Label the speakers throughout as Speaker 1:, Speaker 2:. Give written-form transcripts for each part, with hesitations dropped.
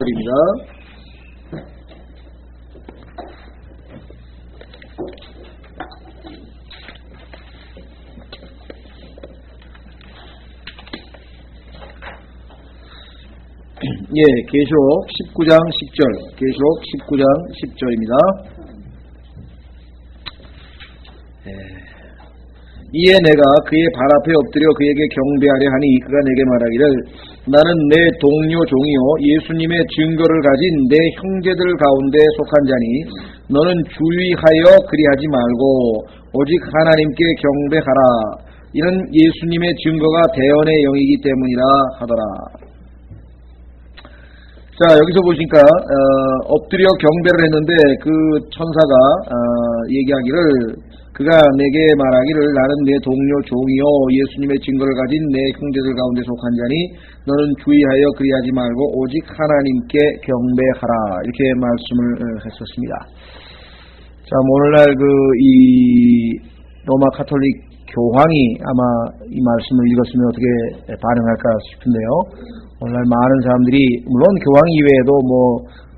Speaker 1: 입니다. 계시록 19장 10절, 계시록 19장 10절입니다. 이에 내가 그의 발 앞에 엎드려 그에게 경배하려 하니 그가 내게 말하기를 나는 내 동료 종이요 예수님의 증거를 가진 내 형제들 가운데 속한 자니 너는 주의하여 그리하지 말고 오직 하나님께 경배하라. 이는 예수님의 증거가 대언의 영이기 때문이라 하더라. 자, 여기서 보시니까 엎드려 경배를 했는데 그 천사가 얘기하기를 그가 내게 말하기를 나는 내 동료 종이요 예수님의 증거를 가진 내 형제들 가운데 속한 자니 너는 주의하여 그리하지 말고 오직 하나님께 경배하라. 이렇게 말씀을 했었습니다. 자, 오늘날 이 로마 카톨릭 교황이 아마 이 말씀을 읽었으면 어떻게 반응할까 싶은데요. 오늘날 많은 사람들이 물론 교황 이외에도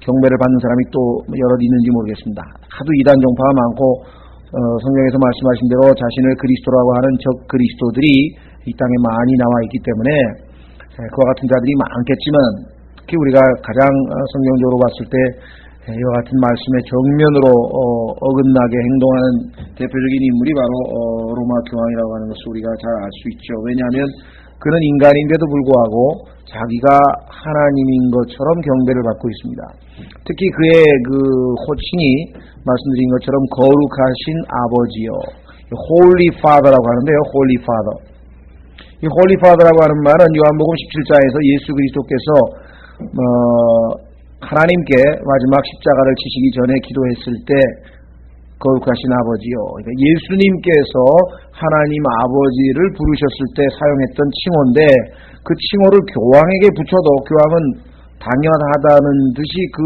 Speaker 1: 경배를 받는 사람이 또 여럿 있는지 모르겠습니다. 하도 이단 종파가 많고 성경에서 말씀하신 대로 자신을 그리스도라고 하는 적 그리스도들이 이 땅에 많이 나와 있기 때문에 그와 같은 자들이 많겠지만 특히 우리가 가장 성경적으로 봤을 때 이와 같은 말씀의 정면으로 어긋나게 행동하는 대표적인 인물이 바로 로마 교황이라고 하는 것을 우리가 잘 알 수 있죠. 왜냐하면 그는 인간인데도 불구하고 자기가 하나님인 것처럼 경배를 받고 있습니다. 특히 그의 호칭이 말씀드린 것처럼 거룩하신 아버지요, Holy Father라고 하는데요. Holy Father. 이 Holy Father라고 하는 말은 요한복음 17장에서 예수 그리스도께서 하나님께 마지막 십자가를 치시기 전에 기도했을 때 거룩하신 아버지요. 그러니까 예수님께서 하나님 아버지를 부르셨을 때 사용했던 칭호인데 그 칭호를 교황에게 붙여도 교황은 당연하다는 듯이 그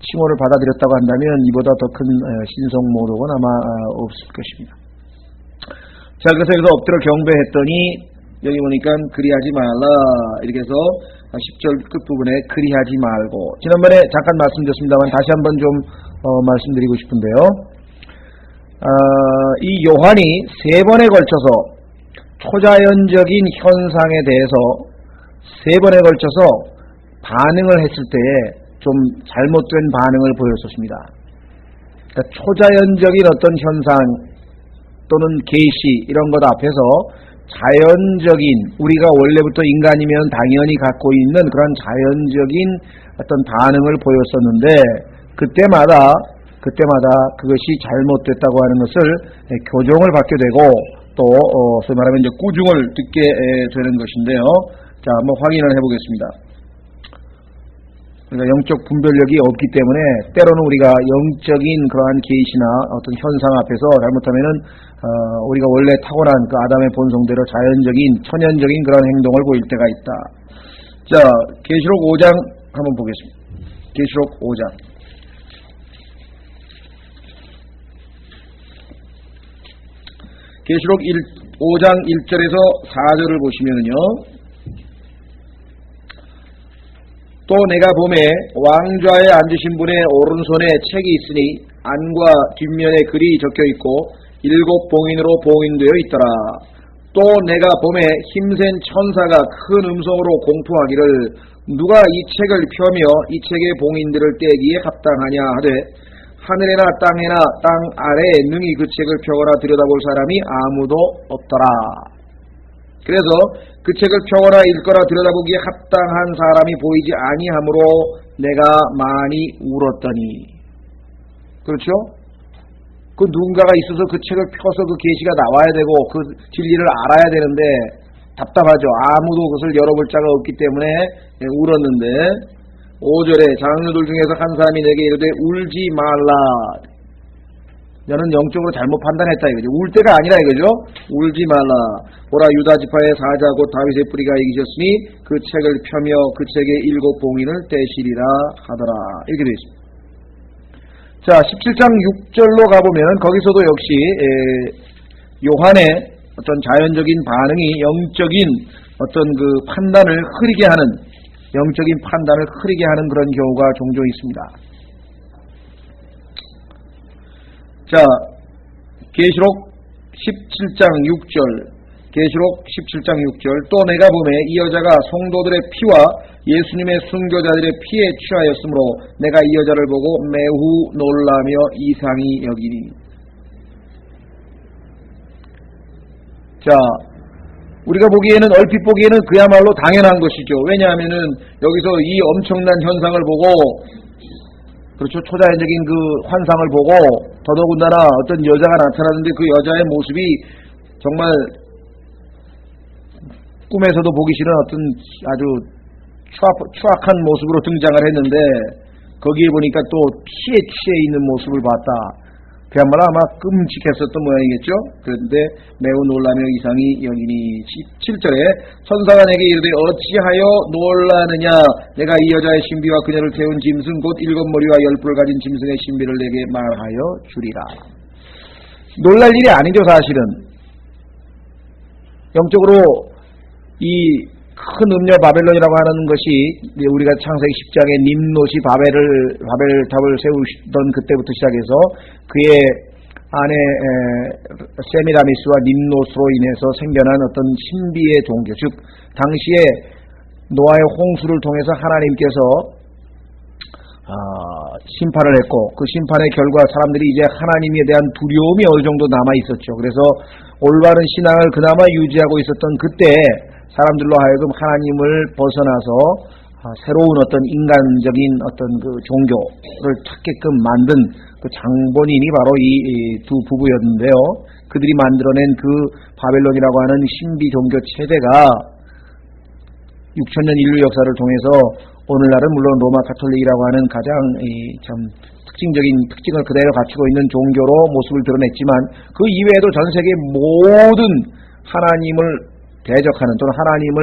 Speaker 1: 칭호를 받아들였다고 한다면 이보다 더 큰 신성모독은 아마 없을 것입니다. 자, 그래서 여기서 엎드려 경배했더니 여기 보니까 그리하지 말라 이렇게 해서 10절 끝부분에 그리하지 말고, 지난번에 잠깐 말씀드렸습니다만 다시 한번 좀 말씀드리고 싶은데요. 이 요한이 세 번에 걸쳐서 초자연적인 현상에 대해서 세 번에 걸쳐서 반응을 했을 때에 좀 잘못된 반응을 보였었습니다. 그러니까 초자연적인 어떤 현상 또는 계시 이런 것 앞에서 자연적인, 우리가 원래부터 인간이면 당연히 갖고 있는 그런 자연적인 어떤 반응을 보였었는데 그때마다 그것이 잘못됐다고 하는 것을 교정을 받게 되고 또 소위 말하면 이제 꾸중을 듣게 되는 것인데요. 자, 한번 확인을 해보겠습니다. 그러니까 영적 분별력이 없기 때문에 때로는 우리가 영적인 그러한 계시나 어떤 현상 앞에서 잘못하면은 우리가 원래 타고난 그 아담의 본성대로 자연적인 천연적인 그런 행동을 보일 때가 있다. 자, 계시록 5장 한번 보겠습니다. 계시록 5장. 계시록 5장 1절에서 4절을 보시면은요. 또 내가 보매 왕좌에 앉으신 분의 오른손에 책이 있으니 안과 뒷면에 글이 적혀있고 7 봉인으로 봉인되어 있더라. 또 내가 보매 힘센 천사가 큰 음성으로 공포하기를 누가 이 책을 펴며 이 책의 봉인들을 떼기에 합당하냐 하되 하늘에나 땅에나 땅 아래에 능히 그 책을 펴거나 들여다볼 사람이 아무도 없더라. 그래서 그 책을 펴거나 읽거나 들여다보기에 합당한 사람이 보이지 아니하므로 내가 많이 울었더니. 그렇죠? 그 누군가가 있어서 그 책을 펴서 그 계시가 나와야 되고 그 진리를 알아야 되는데 답답하죠. 아무도 그것을 열어볼 자가 없기 때문에 울었는데 5절에 장로들 중에서 한 사람이 내게 이르되 울지 말라. 너는 영적으로 잘못 판단했다 이거죠. 울 때가 아니라 이거죠. 울지 말라. 보라 유다 지파의 사자 곧 다윗의 뿌리가 이기셨으니 그 책을 펴며 그 책의 7 봉인을 떼시리라 하더라. 이렇게 되어 있습니다. 자, 17장 6절로 가보면 거기서도 역시 요한의 어떤 자연적인 반응이 영적인 어떤 그 판단을 흐리게 하는 영적인 판단을 흐리게 하는 그런 경우가 종종 있습니다. 자, 계시록 17장 6절, 계시록 17장 6절, 또 내가 보매 이 여자가 성도들의 피와 예수님의 순교자들의 피에 취하였으므로 내가 이 여자를 보고 매우 놀라며 이상히 여기니. 자, 우리가 보기에는, 얼핏 보기에는 그야말로 당연한 것이죠. 왜냐하면은 여기서 이 엄청난 현상을 보고, 그렇죠, 초자연적인 그 환상을 보고 더더군다나 어떤 여자가 나타나는데 그 여자의 모습이 정말 꿈에서도 보기 싫은 어떤 아주 추악한 모습으로 등장을 했는데, 거기에 보니까 또 피에 취해 있는 모습을 봤다. 그야말로 아마 끔찍했었던 모양이겠죠. 그런데 매우 놀라며 이상히 여기니. 7절에 천사가 내게 이르되 어찌하여 놀라느냐, 내가 이 여자의 신비와 그녀를 태운 짐승 곧 7머리와 10뿔을 가진 짐승의 신비를 내게 말하여 주리라. 놀랄 일이 아니죠. 사실은 영적으로 이 큰 음녀 바벨론이라고 하는 것이 우리가 창세기 10장에 님롯이 바벨탑을 세우던 그때부터 시작해서 그의 아내 세미라미스와 님롯으로 인해서 생겨난 어떤 신비의 종교, 즉 당시에 노아의 홍수를 통해서 하나님께서 심판을 했고, 그 심판의 결과 사람들이 이제 하나님에 대한 두려움이 어느 정도 남아 있었죠. 그래서 올바른 신앙을 그나마 유지하고 있었던 그때 사람들로 하여금 하나님을 벗어나서 새로운 어떤 인간적인 어떤 그 종교를 찾게끔 만든 그 장본인이 바로 이 두 부부였는데요. 그들이 만들어낸 그 바벨론이라고 하는 신비 종교 체제가 6천년 인류 역사를 통해서 오늘날은 물론 로마 가톨릭이라고 하는 가장 참 특징을 그대로 갖추고 있는 종교로 모습을 드러냈지만, 그 이외에도 전 세계 모든 하나님을 대적하는, 또는 하나님께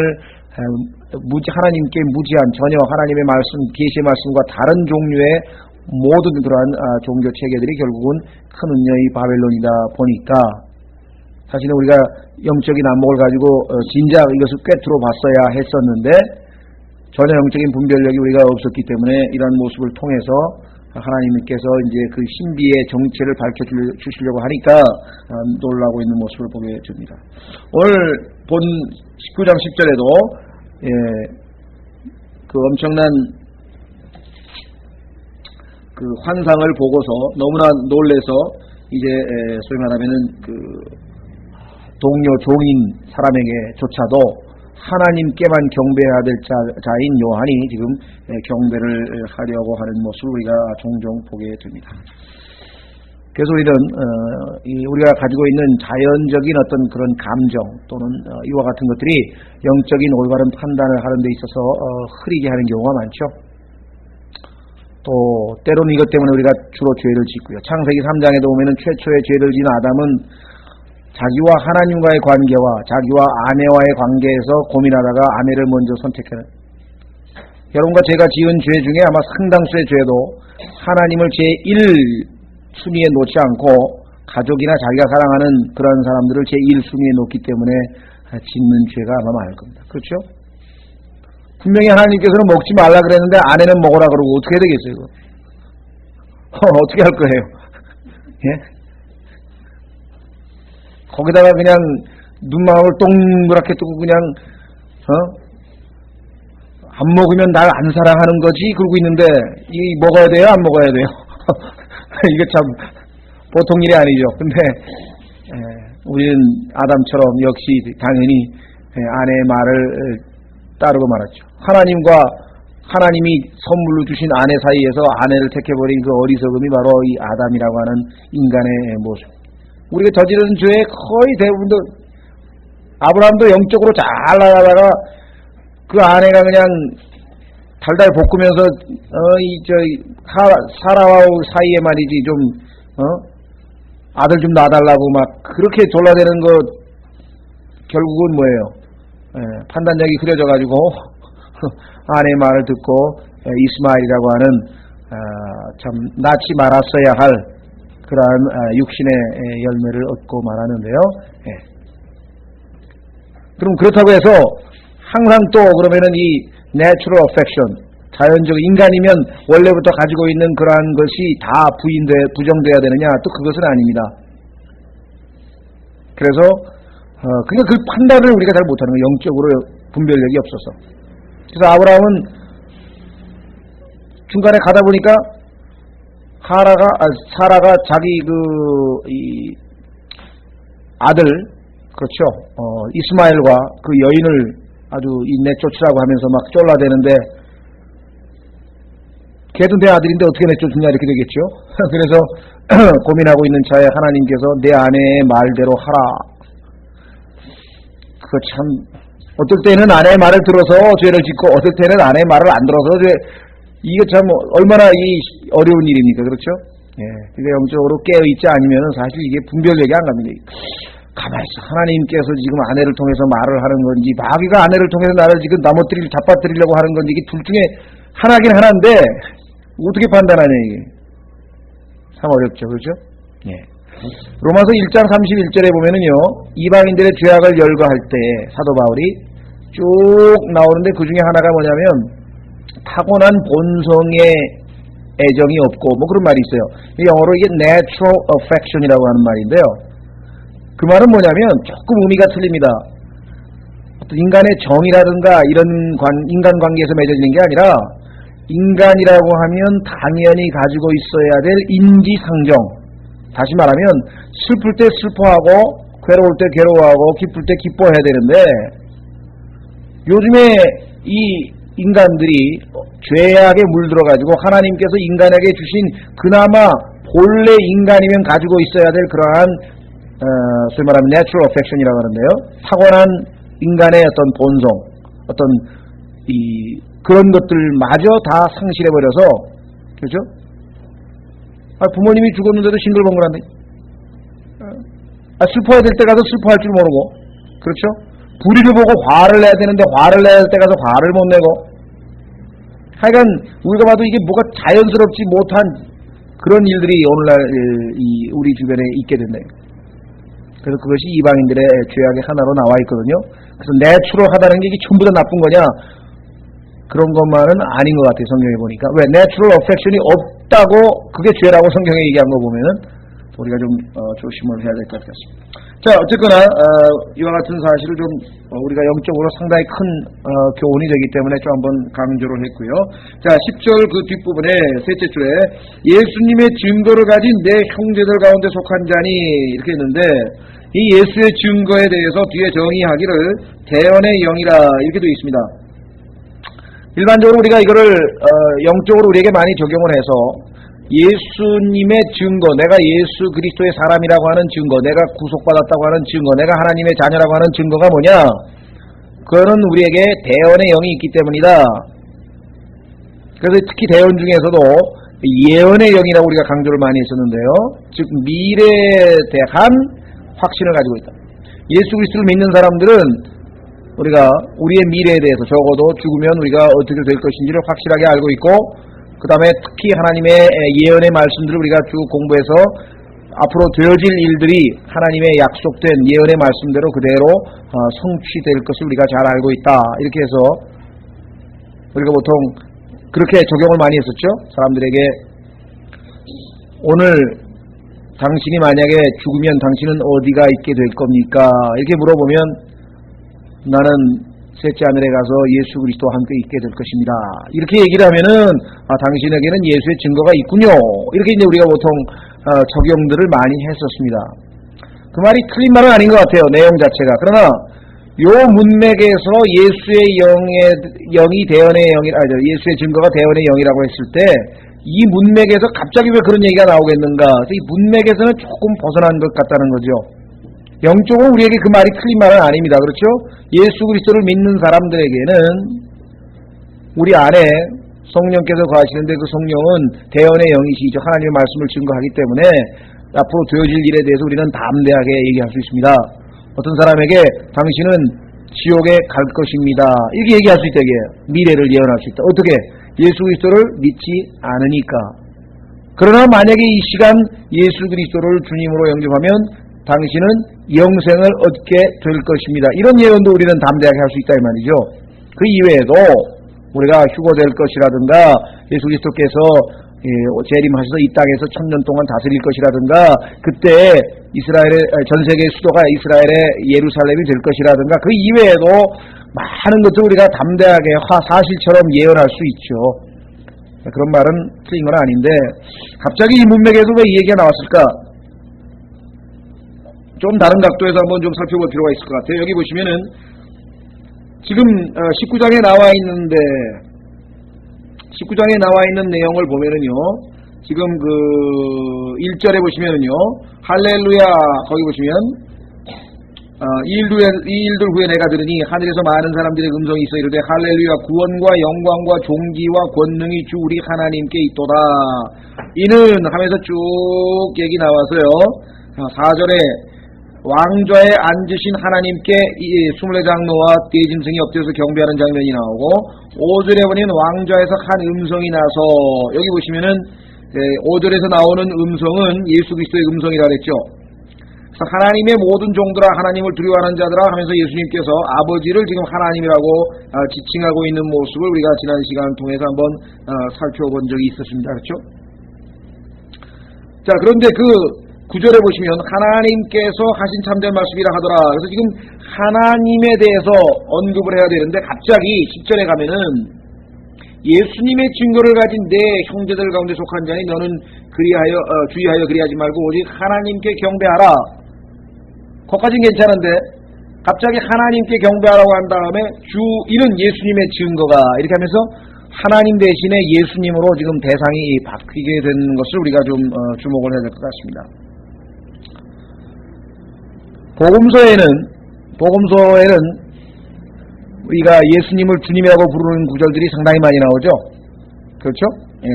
Speaker 1: 무지한, 전혀 하나님의 말씀, 계시의 말씀과 다른 종류의 모든 그러한 종교 체계들이 결국은 큰 음녀의 바벨론이다 보니까, 사실은 우리가 영적인 안목을 가지고 진작 이것을 꿰뚫어 봤어야 했었는데 전혀 영적인 분별력이 우리가 없었기 때문에 이러한 모습을 통해서 하나님께서 이제 그 신비의 정체를 밝혀주시려고 하니까 놀라고 있는 모습을 보게 됩니다. 오늘 본 19장 10절에도 그 엄청난 그 환상을 보고서 너무나 놀래서 이제 소위 말하면은 그 동료 종인 사람에게조차도 하나님께만 경배해야 될 자인 요한이 지금 경배를 하려고 하는 모습을 우리가 종종 보게 됩니다. 그래서 우리는 우리가 가지고 있는 자연적인 어떤 그런 감정 또는 이와 같은 것들이 영적인 올바른 판단을 하는 데 있어서 흐리게 하는 경우가 많죠. 또 때로는 이것 때문에 우리가 주로 죄를 짓고요. 창세기 3장에도 보면은 최초의 죄를 지은 아담은 자기와 하나님과의 관계와 자기와 아내와의 관계에서 고민하다가 아내를 먼저 선택하는, 여러분과 제가 지은 죄 중에 아마 상당수의 죄도 하나님을 제1순위에 놓지 않고 가족이나 자기가 사랑하는 그런 사람들을 제1순위에 놓기 때문에 짓는 죄가 아마 많을 겁니다. 그렇죠? 분명히 하나님께서는 먹지 말라 그랬는데 아내는 먹으라 그러고 어떻게 해야 되겠어요? 이거? 어떻게 할 거예요? 예? 거기다가 그냥 눈망울 동그랗게 뜨고 그냥 안 먹으면 날 안 사랑하는 거지 그러고 있는데 이 먹어야 돼요? 안 먹어야 돼요? 이거 참 보통 일이 아니죠. 근데 우리는 아담처럼 역시 당연히 아내의 말을 따르고 말았죠. 하나님이 선물로 주신 아내 사이에서 아내를 택해버린 그 어리석음이 바로 이 아담이라고 하는 인간의 모습. 우리가 저지른 죄의 거의 대부분도, 아브라함도 영적으로 잘 나가다가 그 아내가 그냥 달달 볶으면서 사라와 사이에 말이지 좀 아들 좀 낳아달라고 막 그렇게 졸라대는 거 결국은 뭐예요? 판단력이 흐려져가지고 아내의 말을 듣고 이스마엘이라고 하는 참 낳지 말았어야 할 그러한 육신의 열매를 얻고 말하는데요. 그럼 그렇다고 해서 항상 또 그러면은 이 natural affection, 자연적 인간이면 원래부터 가지고 있는 그러한 것이 다 부정돼야 되느냐? 또 그것은 아닙니다. 그래서 그러니까 그 판단을 우리가 잘 못하는 거예요. 영적으로 분별력이 없어서. 그래서 아브라함은 중간에 가다 보니까 사라가 자기 이 아들, 그렇죠, 이스마엘과 그 여인을 아주 내쫓으라고 하면서 막 쫄라대는데, 걔도 내 아들인데 어떻게 내쫓느냐 이렇게 되겠죠. 그래서 고민하고 있는 차에 하나님께서 내 아내의 말대로 하라. 그거 참, 어떨 때는 아내의 말을 들어서 죄를 짓고 어떨 때는 아내의 말을 안 들어서 이게 참 얼마나 어려운 일입니까? 그렇죠? 예. 그러니까 영적으로 깨어있지 않으면 사실 이게 분별력이 안 갑니다. 가만히 있어. 하나님께서 지금 아내를 통해서 말을 하는 건지, 마귀가 아내를 통해서 나를 지금 잡아뜨리려고 하는 건지, 이게 둘 중에 하나긴 하나인데, 어떻게 판단하냐, 이게. 참 어렵죠. 그렇죠? 예. 로마서 1장 31절에 보면은요, 이방인들의 죄악을 열거할 때, 사도 바울이 쭉 나오는데 그 중에 하나가 뭐냐면, 타고난 본성의 애정이 없고, 뭐 그런 말이 있어요. 영어로 이게 natural affection이라고 하는 말인데요. 그 말은 뭐냐면 조금 의미가 틀립니다. 어떤 인간의 정이라든가 이런 인간관계에서 맺어지는 게 아니라 인간이라고 하면 당연히 가지고 있어야 될 인지상정. 다시 말하면 슬플 때 슬퍼하고 괴로울 때 괴로워하고 기쁠 때 기뻐해야 되는데, 요즘에 이 인간들이 죄악에 물들어가지고 하나님께서 인간에게 주신 그나마 본래 인간이면 가지고 있어야 될 그러한 소위 말하면 natural affection이라고 하는데요. 타고난 인간의 어떤 본성, 어떤 그런 것들마저 다 상실해버려서, 그렇죠? 부모님이 죽었는데도 싱글벙글한데, 슬퍼해야 될 때 가서 슬퍼할 줄 모르고, 그렇죠? 불의를 보고 화를 내야 되는데 화를 내야 될 때 가서 화를 못 내고, 하여간 우리가 봐도 이게 뭐가 자연스럽지 못한 그런 일들이 오늘날 우리 주변에 있게 된다. 그래서 그것이 이방인들의 죄악의 하나로 나와 있거든요. 그래서 내추럴하다는 게 이게 전부 다 나쁜 거냐? 그런 것만은 아닌 것 같아요. 성경에 보니까. 왜? 내추럴 어펙션이 없다고 그게 죄라고 성경에 얘기한 거 보면은 우리가 좀 조심을 해야 될 것 같습니다. 자, 어쨌거나 이와 같은 사실을 좀 우리가 영적으로 상당히 큰 교훈이 되기 때문에 좀 한번 강조를 했고요. 자, 10절 그 뒷부분에 셋째 줄에 예수님의 증거를 가진 내 형제들 가운데 속한 자니 이렇게 했는데, 이 예수의 증거에 대해서 뒤에 정의하기를 대언의 영이라 이렇게 되어 있습니다. 일반적으로 우리가 이거를 영적으로 우리에게 많이 적용을 해서 예수님의 증거, 내가 예수 그리스도의 사람이라고 하는 증거, 내가 구속받았다고 하는 증거, 내가 하나님의 자녀라고 하는 증거가 뭐냐? 그거는 우리에게 대언의 영이 있기 때문이다. 그래서 특히 대언 중에서도 예언의 영이라고 우리가 강조를 많이 했었는데요. 즉 미래에 대한 확신을 가지고 있다. 예수 그리스도를 믿는 사람들은 우리가 우리의 미래에 대해서 적어도 죽으면 우리가 어떻게 될 것인지를 확실하게 알고 있고, 그 다음에 특히 하나님의 예언의 말씀들을 우리가 쭉 공부해서 앞으로 되어질 일들이 하나님의 약속된 예언의 말씀대로 그대로 성취될 것을 우리가 잘 알고 있다. 이렇게 해서 우리가 보통 그렇게 적용을 많이 했었죠. 사람들에게 오늘 당신이 만약에 죽으면 당신은 어디가 있게 될 겁니까? 이렇게 물어보면 나는 셋째 하늘에 가서 예수 그리스도와 함께 있게 될 것입니다. 이렇게 얘기를 하면은 당신에게는 예수의 증거가 있군요. 이렇게 이제 우리가 보통 적용들을 많이 했었습니다. 그 말이 틀린 말은 아닌 것 같아요. 내용 자체가. 그러나 요 문맥에서 예수의 영이 대언의 예수의 증거가 대언의 영이라고 했을 때 이 문맥에서 갑자기 왜 그런 얘기가 나오겠는가? 그래서 이 문맥에서는 조금 벗어난 것 같다는 거죠. 영적으로 우리에게 그 말이 틀린 말은 아닙니다. 그렇죠? 예수 그리스도를 믿는 사람들에게는 우리 안에 성령께서 거하시는데 그 성령은 대언의 영이시죠. 하나님의 말씀을 증거하기 때문에 앞으로 되어질 일에 대해서 우리는 담대하게 얘기할 수 있습니다. 어떤 사람에게 당신은 지옥에 갈 것입니다. 이렇게 얘기할 수 있다. 이게 미래를 예언할 수 있다. 어떻게? 예수 그리스도를 믿지 않으니까. 그러나 만약에 이 시간 예수 그리스도를 주님으로 영접하면 당신은 영생을 얻게 될 것입니다. 이런 예언도 우리는 담대하게 할 수 있다 이 말이죠. 그 이외에도 우리가 휴거될 것이라든가 예수 그리스도께서 재림하셔서 이 땅에서 1000년 동안 다스릴 것이라든가 그때 이스라엘의 전 세계의 수도가 이스라엘의 예루살렘이 될 것이라든가 그 이외에도 많은 것들 우리가 담대하게 사실처럼 예언할 수 있죠. 그런 말은 틀린 건 아닌데 갑자기 이 문맥에서 왜 이 얘기가 나왔을까? 좀 다른 각도에서 한번 좀 살펴볼 필요가 있을 것 같아요. 여기 보시면은 지금 19장에 나와 있는데 19장에 나와 있는 내용을 보면은요, 지금 그 1절에 보시면은요, 할렐루야, 거기 보시면, 이 일들 후에 내가 들으니 하늘에서 많은 사람들의 음성이 있어 이르되 할렐루야, 구원과 영광과 존귀와 권능이 주 우리 하나님께 있도다. 이는 하면서 쭉 얘기 나와서요, 4절에 왕좌에 앉으신 하나님께 24장로와 대짐승이 엎드려서 경배하는 장면이 나오고 5절에 보면 왕좌에서 한 음성이 나서 여기 보시면은 5절에서 나오는 음성은 예수 그리스도의 음성이라 그랬죠. 그래서 하나님의 모든 종들아 하나님을 두려워하는 자들아 하면서 예수님께서 아버지를 지금 하나님이라고 지칭하고 있는 모습을 우리가 지난 시간을 통해서 한번 살펴본 적이 있었습니다. 그렇죠? 자, 그런데 그 9절에 보시면 하나님께서 하신 참된 말씀이라 하더라. 그래서 지금 하나님에 대해서 언급을 해야 되는데 갑자기 10절에 가면은 예수님의 증거를 가진 내 형제들 가운데 속한 자니 너는 주의하여 그리하지 말고 오직 하나님께 경배하라. 거기까지는 괜찮은데 갑자기 하나님께 경배하라고 한 다음에 이는 예수님의 증거가 이렇게 하면서 하나님 대신에 예수님으로 지금 대상이 바뀌게 되는 것을 우리가 좀 주목을 해야 될 것 같습니다. 복음서에는 우리가 예수님을 주님이라고 부르는 구절들이 상당히 많이 나오죠. 그렇죠? 예.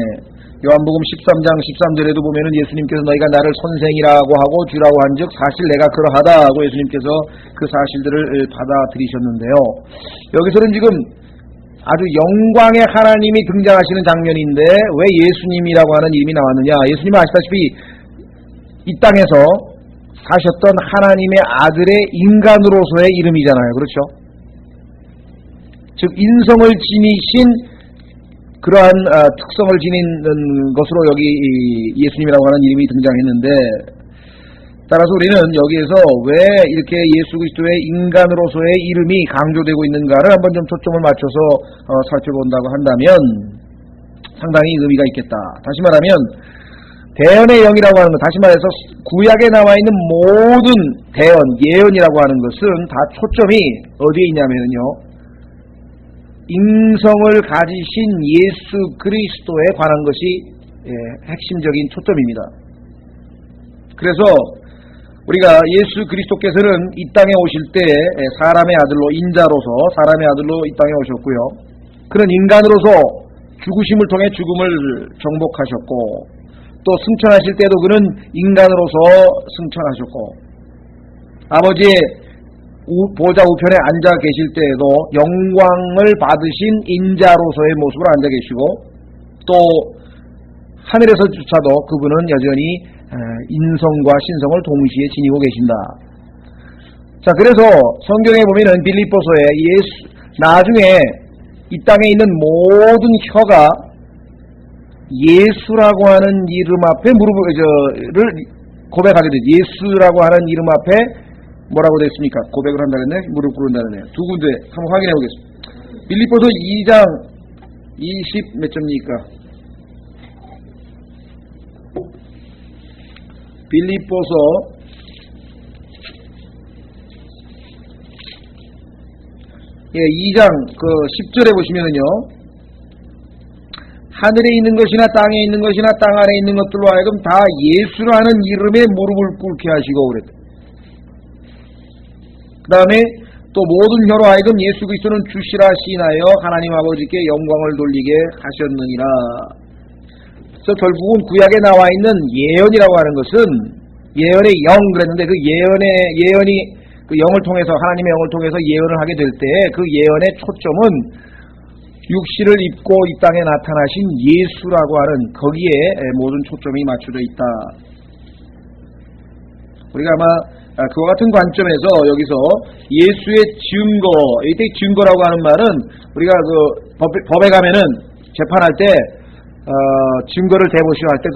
Speaker 1: 요한복음 13장 13절에도 보면은 예수님께서 너희가 나를 선생이라고 하고 주라고 한즉 사실 내가 그러하다 하고 예수님께서 그 사실들을 받아들이셨는데요. 여기서는 지금 아주 영광의 하나님이 등장하시는 장면인데 왜 예수님이라고 하는 이름이 나왔느냐? 예수님은 아시다시피 이 땅에서 사셨던 하나님의 아들의 인간으로서의 이름이잖아요. 그렇죠? 즉 인성을 지니신 그러한 특성을 지니는 것으로 여기 예수님이라고 하는 이름이 등장했는데 따라서 우리는 여기에서 왜 이렇게 예수 그리스도의 인간으로서의 이름이 강조되고 있는가를 한번 좀 초점을 맞춰서 살펴본다고 한다면 상당히 의미가 있겠다. 다시 말하면 대언의 영이라고 하는 것, 다시 말해서 구약에 나와 있는 모든 대언, 예언이라고 하는 것은 다 초점이 어디에 있냐면요, 인성을 가지신 예수 그리스도에 관한 것이 핵심적인 초점입니다. 그래서 우리가 예수 그리스도께서는 이 땅에 오실 때 사람의 아들로, 인자로서 사람의 아들로 이 땅에 오셨고요. 그는 인간으로서 죽으심을 통해 죽음을 정복하셨고 또 승천하실 때도 그는 인간으로서 승천하셨고 아버지의 보좌 우편에 앉아 계실 때에도 영광을 받으신 인자로서의 모습으로 앉아 계시고 또 하늘에서조차도 그분은 여전히 인성과 신성을 동시에 지니고 계신다. 자, 그래서 성경에 보면은 빌립보서에 나중에 이 땅에 있는 모든 혀가 예수라고 하는 이름 앞에 무릎을 고백하게 되죠. 예수라고 하는 이름 앞에 뭐라고 됐습니까? 고백을 한다 그랬네? 무릎 꿇는다네. 두 군데 한번 확인해 보겠습니다. 빌립보서 2장 20 몇 점입니까? 빌립보서 2장 10절에 보시면은요, 하늘에 있는 것이나 땅에 있는 것이나 땅 아래 있는 것들로 하여금 다 예수라는 이름에 무릎을 꿇게 하시고 그랬다. 그 다음에 또 모든 혀로 하여금 예수 그리스도는 주시라 시인하여 하나님 아버지께 영광을 돌리게 하셨느니라. 그래서 결국은 구약에 나와 있는 예언이라고 하는 것은 예언의 영 그랬는데 그 예언이 그 영을 통해서 하나님의 영을 통해서 예언을 하게 될 때 그 예언의 초점은 육신을 입고 이 땅에 나타나신 예수라고 하는 거기에 모든 초점이 맞춰져 있다. 우리가 아마 그와 같은 관점에서 여기서 예수의 증거, 이때 증거라고 하는 말은 우리가 그 법에 가면은 재판할 때 증거를 대보시오 할 때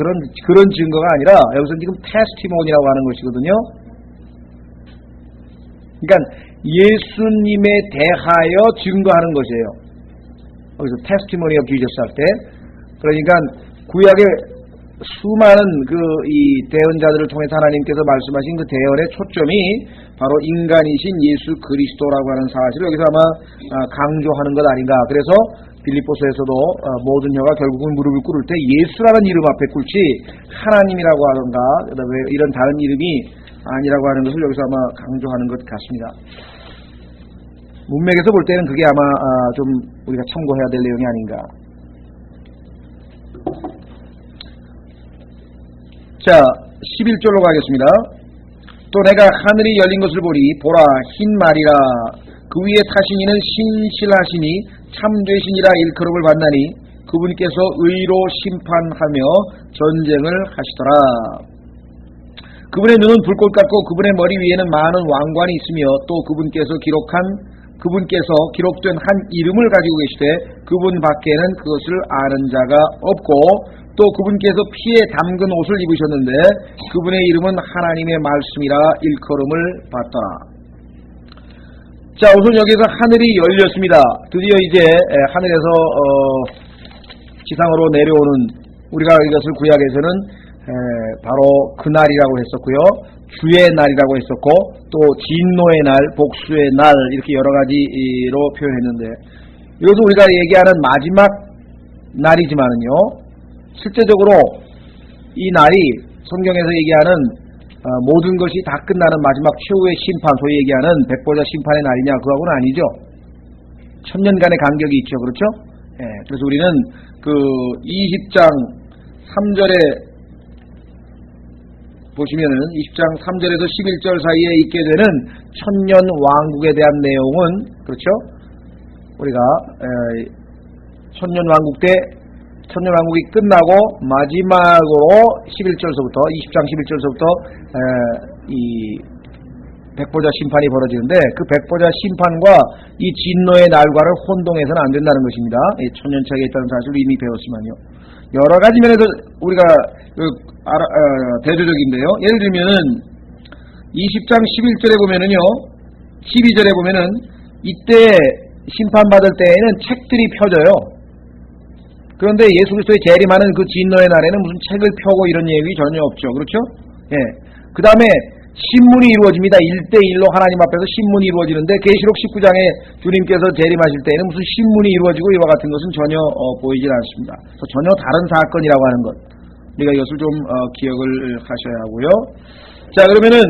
Speaker 1: 그런 증거가 아니라 여기서 지금 테스티모니라고 하는 것이거든요. 그러니까 예수님에 대하여 증거하는 것이에요. 여기서 테스티모니 오브 지저스 할 때, 그러니까 구약의 수많은 이 대언자들을 통해서 하나님께서 말씀하신 그 대언의 초점이 바로 인간이신 예수 그리스도라고 하는 사실을 여기서 아마 강조하는 것 아닌가. 그래서 빌립보서에서도 모든 혀가 결국은 무릎을 꿇을 때 예수라는 이름 앞에 꿇지 하나님이라고 하던가 이런 다른 이름이 아니라고 하는 것을 여기서 아마 강조하는 것 같습니다. 문맥에서 볼 때는 그게 아마 좀 우리가 참고해야 될 내용이 아닌가. 자, 11절로 가겠습니다. 또 내가 하늘이 열린 것을 보리 보라 흰 말이라 그 위에 타신 이는 신실하시니 참되시니라 일컬음을 받나니 그분께서 의로 심판하며 전쟁을 하시더라. 그분의 눈은 불꽃 같고 그분의 머리 위에는 많은 왕관이 있으며 또 그분께서 기록된 한 이름을 가지고 계시되 그분 밖에는 그것을 아는 자가 없고 또 그분께서 피에 담근 옷을 입으셨는데 그분의 이름은 하나님의 말씀이라 일컬음을 받더라. 자, 우선 여기서 하늘이 열렸습니다. 드디어 이제 하늘에서 지상으로 내려오는, 우리가 이것을 구약에서는 바로 그날이라고 했었고요, 주의 날이라고 했었고 또 진노의 날, 복수의 날 이렇게 여러 가지로 표현했는데 이것은 우리가 얘기하는 마지막 날이지만은요, 실제적으로 이 날이 성경에서 얘기하는 모든 것이 다 끝나는 마지막 최후의 심판, 소위 얘기하는 백보자 심판의 날이냐, 그거하고는 아니죠. 천년간의 간격이 있죠. 그렇죠? 예, 그래서 우리는 그 20장 3절에 보시면은 20장 3절에서 11절 사이에 있게 되는 천년 왕국에 대한 내용은, 그렇죠? 우리가 천년 왕국이 끝나고 마지막으로 11절서부터 20장 11절서부터 이 백보자 심판이 벌어지는데 그 백보자 심판과 이 진노의 날과를 혼동해서는 안 된다는 것입니다. 천년차게 있다는 사실을 이미 배웠지만요. 여러 가지 면에서 우리가 대조적인데요. 예를 들면은 20장 11절에 보면은요, 12절에 보면은 이때 심판받을 때에는 책들이 펴져요. 그런데 예수 그리스도의 재림하는 그 진노의 날에는 무슨 책을 펴고 이런 얘기 전혀 없죠. 그렇죠? 예. 그 다음에 신문이 이루어집니다. 1대1로 하나님 앞에서 신문이 이루어지는데 계시록 19장에 주님께서 재림하실 때에는 무슨 신문이 이루어지고 이와 같은 것은 전혀 보이질 않습니다. 전혀 다른 사건이라고 하는 것. 우리가 이것을 좀 기억을 하셔야 하고요. 자, 그러면은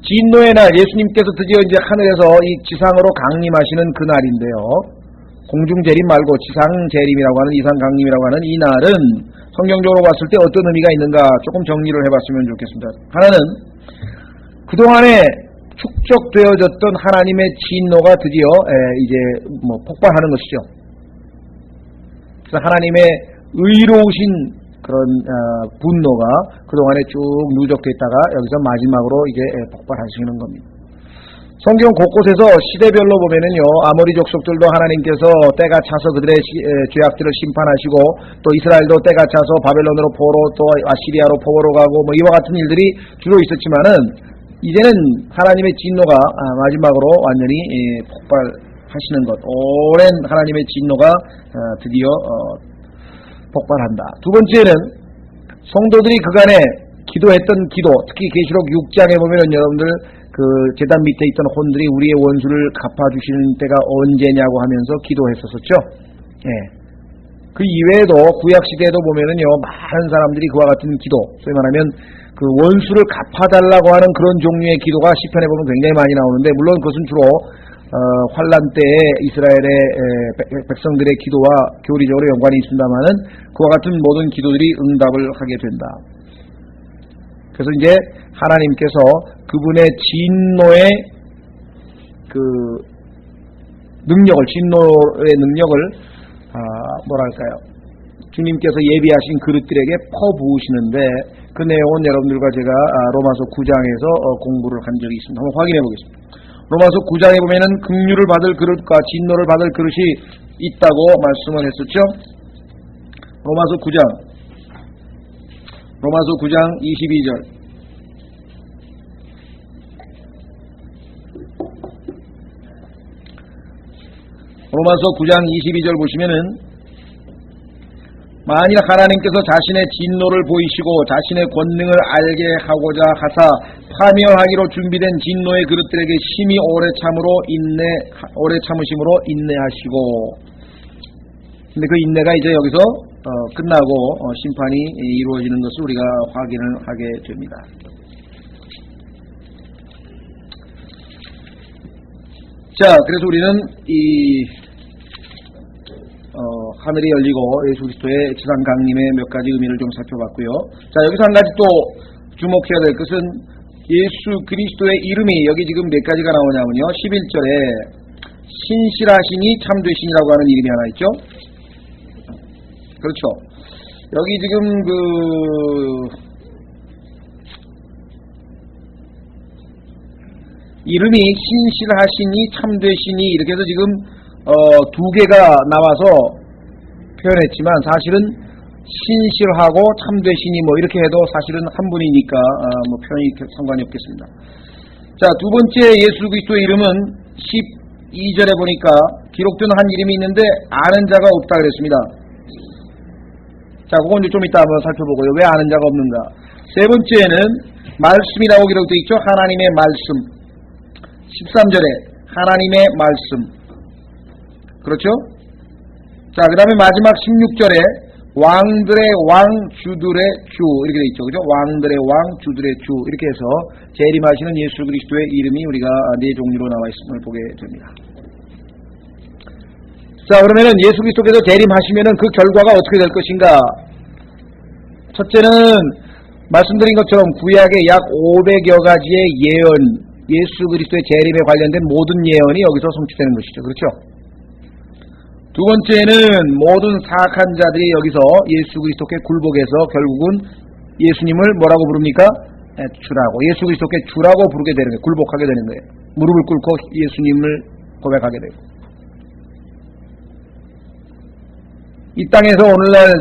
Speaker 1: 진노의 날, 예수님께서 드디어 이제 하늘에서 이 지상으로 강림하시는 그 날인데요. 공중재림 말고 지상재림이라고 하는, 이상강림이라고 하는 이 날은 성경적으로 봤을 때 어떤 의미가 있는가 조금 정리를 해봤으면 좋겠습니다. 하나는 그동안에 축적되어졌던 하나님의 진노가 드디어 이제 폭발하는 것이죠. 그래서 하나님의 의로우신 그런 분노가 그동안에 쭉 누적되어 있다가 여기서 마지막으로 이제 폭발하시는 겁니다. 성경 곳곳에서 시대별로 보면은요, 아모리 족속들도 하나님께서 때가 차서 그들의 죄악들을 심판하시고 또 이스라엘도 때가 차서 바벨론으로 포로 또 아시리아로 포로로 가고 이와 같은 일들이 주로 있었지만은 이제는 하나님의 진노가 마지막으로 완전히 폭발하시는 것, 오랜 하나님의 진노가 드디어 폭발한다. 두 번째는 성도들이 그간에 기도했던 기도, 특히 계시록 6장에 보면은 여러분들 그 제단 밑에 있던 혼들이 우리의 원수를 갚아주시는 때가 언제냐고 하면서 기도했었죠. 예. 그 이외에도 구약시대에도 보면은요, 많은 사람들이 그와 같은 기도, 소위 말하면 그 원수를 갚아달라고 하는 그런 종류의 기도가 시편에 보면 굉장히 많이 나오는데, 물론 그것은 주로 환란 때에 이스라엘의 백성들의 기도와 교리적으로 연관이 있습니다만은 그와 같은 모든 기도들이 응답을 하게 된다. 그래서 이제 하나님께서 그분의 진노의 그 능력을, 진노의 능력을 뭐랄까요, 주님께서 예비하신 그릇들에게 퍼부으시는데 그 내용은 여러분들과 제가 로마서 9장에서 공부를 한 적이 있습니다. 한번 확인해 보겠습니다. 로마서 9장에 보면은 긍휼을 받을 그릇과 진노를 받을 그릇이 있다고 말씀을 했었죠. 로마서 9장 22절. 로마서 9장 22절 보시면은 만일 하나님께서 자신의 진노를 보이시고 자신의 권능을 알게 하고자 하사 파멸하기로 준비된 진노의 그릇들에게 심히 오래 참으심으로 인내하시고. 근데 그 인내가 이제 여기서 끝나고 심판이 이루어지는 것을 우리가 확인을 하게 됩니다. 자, 그래서 우리는 하늘이 열리고 예수 그리스도의 지상 강림의 몇 가지 의미를 좀 살펴봤고요. 자, 여기서 한 가지 또 주목해야 될 것은 예수 그리스도의 이름이 여기 지금 몇 가지가 나오냐면요. 11절에 신실하시니 참되시니라고 하는 이름이 하나 있죠. 그렇죠. 여기 지금 이름이 신실하시니 참되시니 이렇게 해서 지금 두 개가 나와서 표현했지만 사실은 신실하고 참되시니 뭐 이렇게 해도 사실은 한 분이니까 뭐 표현이 상관이 없겠습니다. 자, 두 번째 예수 그리스도의 이름은 12절에 보니까 기록된 한 이름이 있는데 아는 자가 없다 그랬습니다. 자, 그건 좀 이따 한번 살펴보고요. 왜 아는 자가 없는가? 세 번째는 말씀이라고 기록되어 있죠. 하나님의 말씀. 13절에 하나님의 말씀. 그렇죠? 자, 그 다음에 마지막 16절에 왕들의 왕, 주들의 주 이렇게 되어 있죠. 그죠? 왕들의 왕, 주들의 주 이렇게 해서 재림하시는 예수 그리스도의 이름이 우리가 네 종류로 나와 있음을 보게 됩니다. 자, 그러면은 예수 그리스도께서 재림하시면은 그 결과가 어떻게 될 것인가? 첫째는 말씀드린 것처럼 구약의 약 500여 가지의 예언, 예수 그리스도의 재림에 관련된 모든 예언이 여기서 성취되는 것이죠. 그렇죠? 두 번째는 모든 사악한 자들이 여기서 예수 그리스도께 굴복해서 결국은 예수님을 뭐라고 부릅니까? 주라고. 예수 그리스도께 주라고 부르게 되는 거예요. 굴복하게 되는 거예요. 무릎을 꿇고 예수님을 고백하게 되고. 이 땅에서 오늘날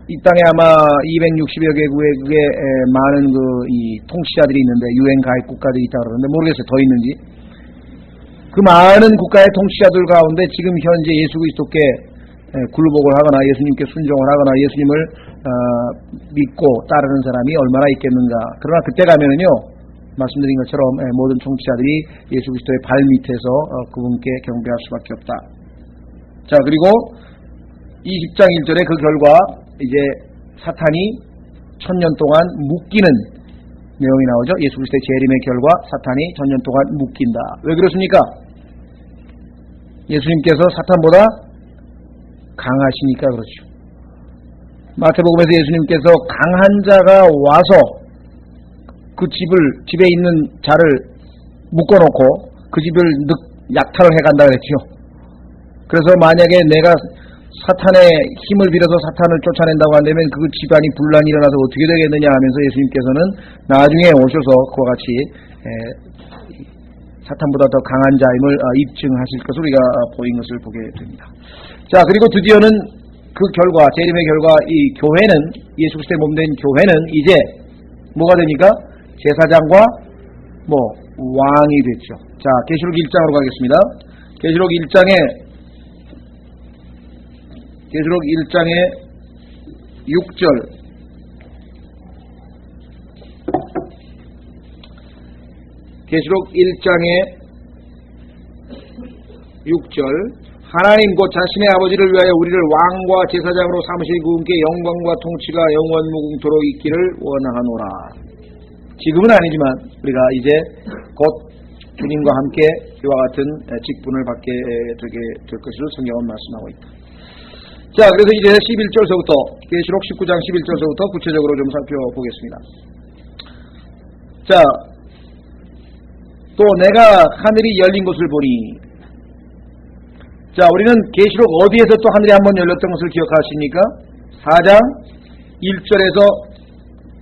Speaker 1: 이 땅에 아마 260여 개국의 많은 이 통치자들이 있는데 유엔 가입 국가들이 있다 그러는데 모르겠어요. 더 있는지. 그 많은 국가의 통치자들 가운데 지금 현재 예수 그리스도께 굴복을 하거나 예수님께 순종을 하거나 예수님을 믿고 따르는 사람이 얼마나 있겠는가. 그러나 그때 가면은요, 말씀드린 것처럼 모든 통치자들이 예수 그리스도의 발 밑에서 그분께 경배할 수밖에 없다. 자, 그리고 20장 1절에 그 결과 이제 사탄이 1000년 동안 묶이는 내용이 나오죠. 예수 그리스도의 재림의 결과 사탄이 1000년 동안 묶인다. 왜 그렇습니까? 예수님께서 사탄보다 강하시니까 그렇죠. 마태복음에서 예수님께서 강한 자가 와서 그 집에 있는 자를 묶어놓고 그 집을 약탈을 해간다 그랬죠. 그래서 만약에 내가 사탄의 힘을 빌어서 사탄을 쫓아낸다고 한다면 그 집안이 분란이 일어나서 어떻게 되겠느냐 하면서 예수님께서는 나중에 오셔서 그와 같이 사탄보다 더 강한 자임을 입증하실 것을 우리가 보인 것을 보게 됩니다. 자, 그리고 드디어는 그 결과, 재림의 결과 이 교회는, 예수 그리스도의 몸된 교회는 이제 뭐가 됩니까? 제사장과 왕이 됐죠. 자, 계시록 1장으로 가겠습니다. 계시록 1장에 6절. 계시록 1장의 6절. 하나님 곧 자신의 아버지를 위하여 우리를 왕과 제사장으로 삼으실 그분께 영광과 통치가 영원 무궁토록 있기를 원하노라. 지금은 아니지만 우리가 이제 곧 주님과 함께 이와 같은 직분을 받게 되게 될 것을 성경은 말씀하고 있다. 자, 그래서 이제 11절서부터 계시록 19장 11절서부터 구체적으로 좀 살펴보겠습니다. 자, 또 내가 하늘이 열린 것을 보니. 자, 우리는 계시록 어디에서 또 하늘이 한번 열렸던 것을 기억하십니까? 4장 1절에서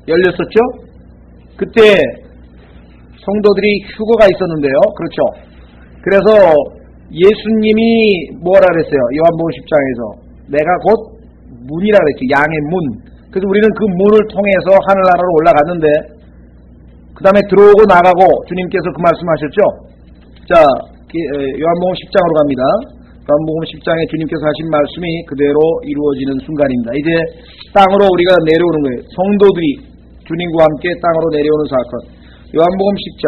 Speaker 1: 열렸었죠? 그때 성도들이 휴거가 있었는데요. 그렇죠? 그래서 예수님이 뭐라 그랬어요? 요한복음 10장에서 내가 곧 문이라 그랬죠. 양의 문. 그래서 우리는 그 문을 통해서 하늘나라로 올라갔는데 그 다음에 들어오고 나가고 주님께서 그 말씀하셨죠. 자, 요한복음 10장으로 갑니다. 요한복음 10장에 주님께서 하신 말씀이 그대로 이루어지는 순간입니다. 이제 땅으로 우리가 내려오는 거예요. 성도들이 주님과 함께 땅으로 내려오는 사건. 요한복음 10장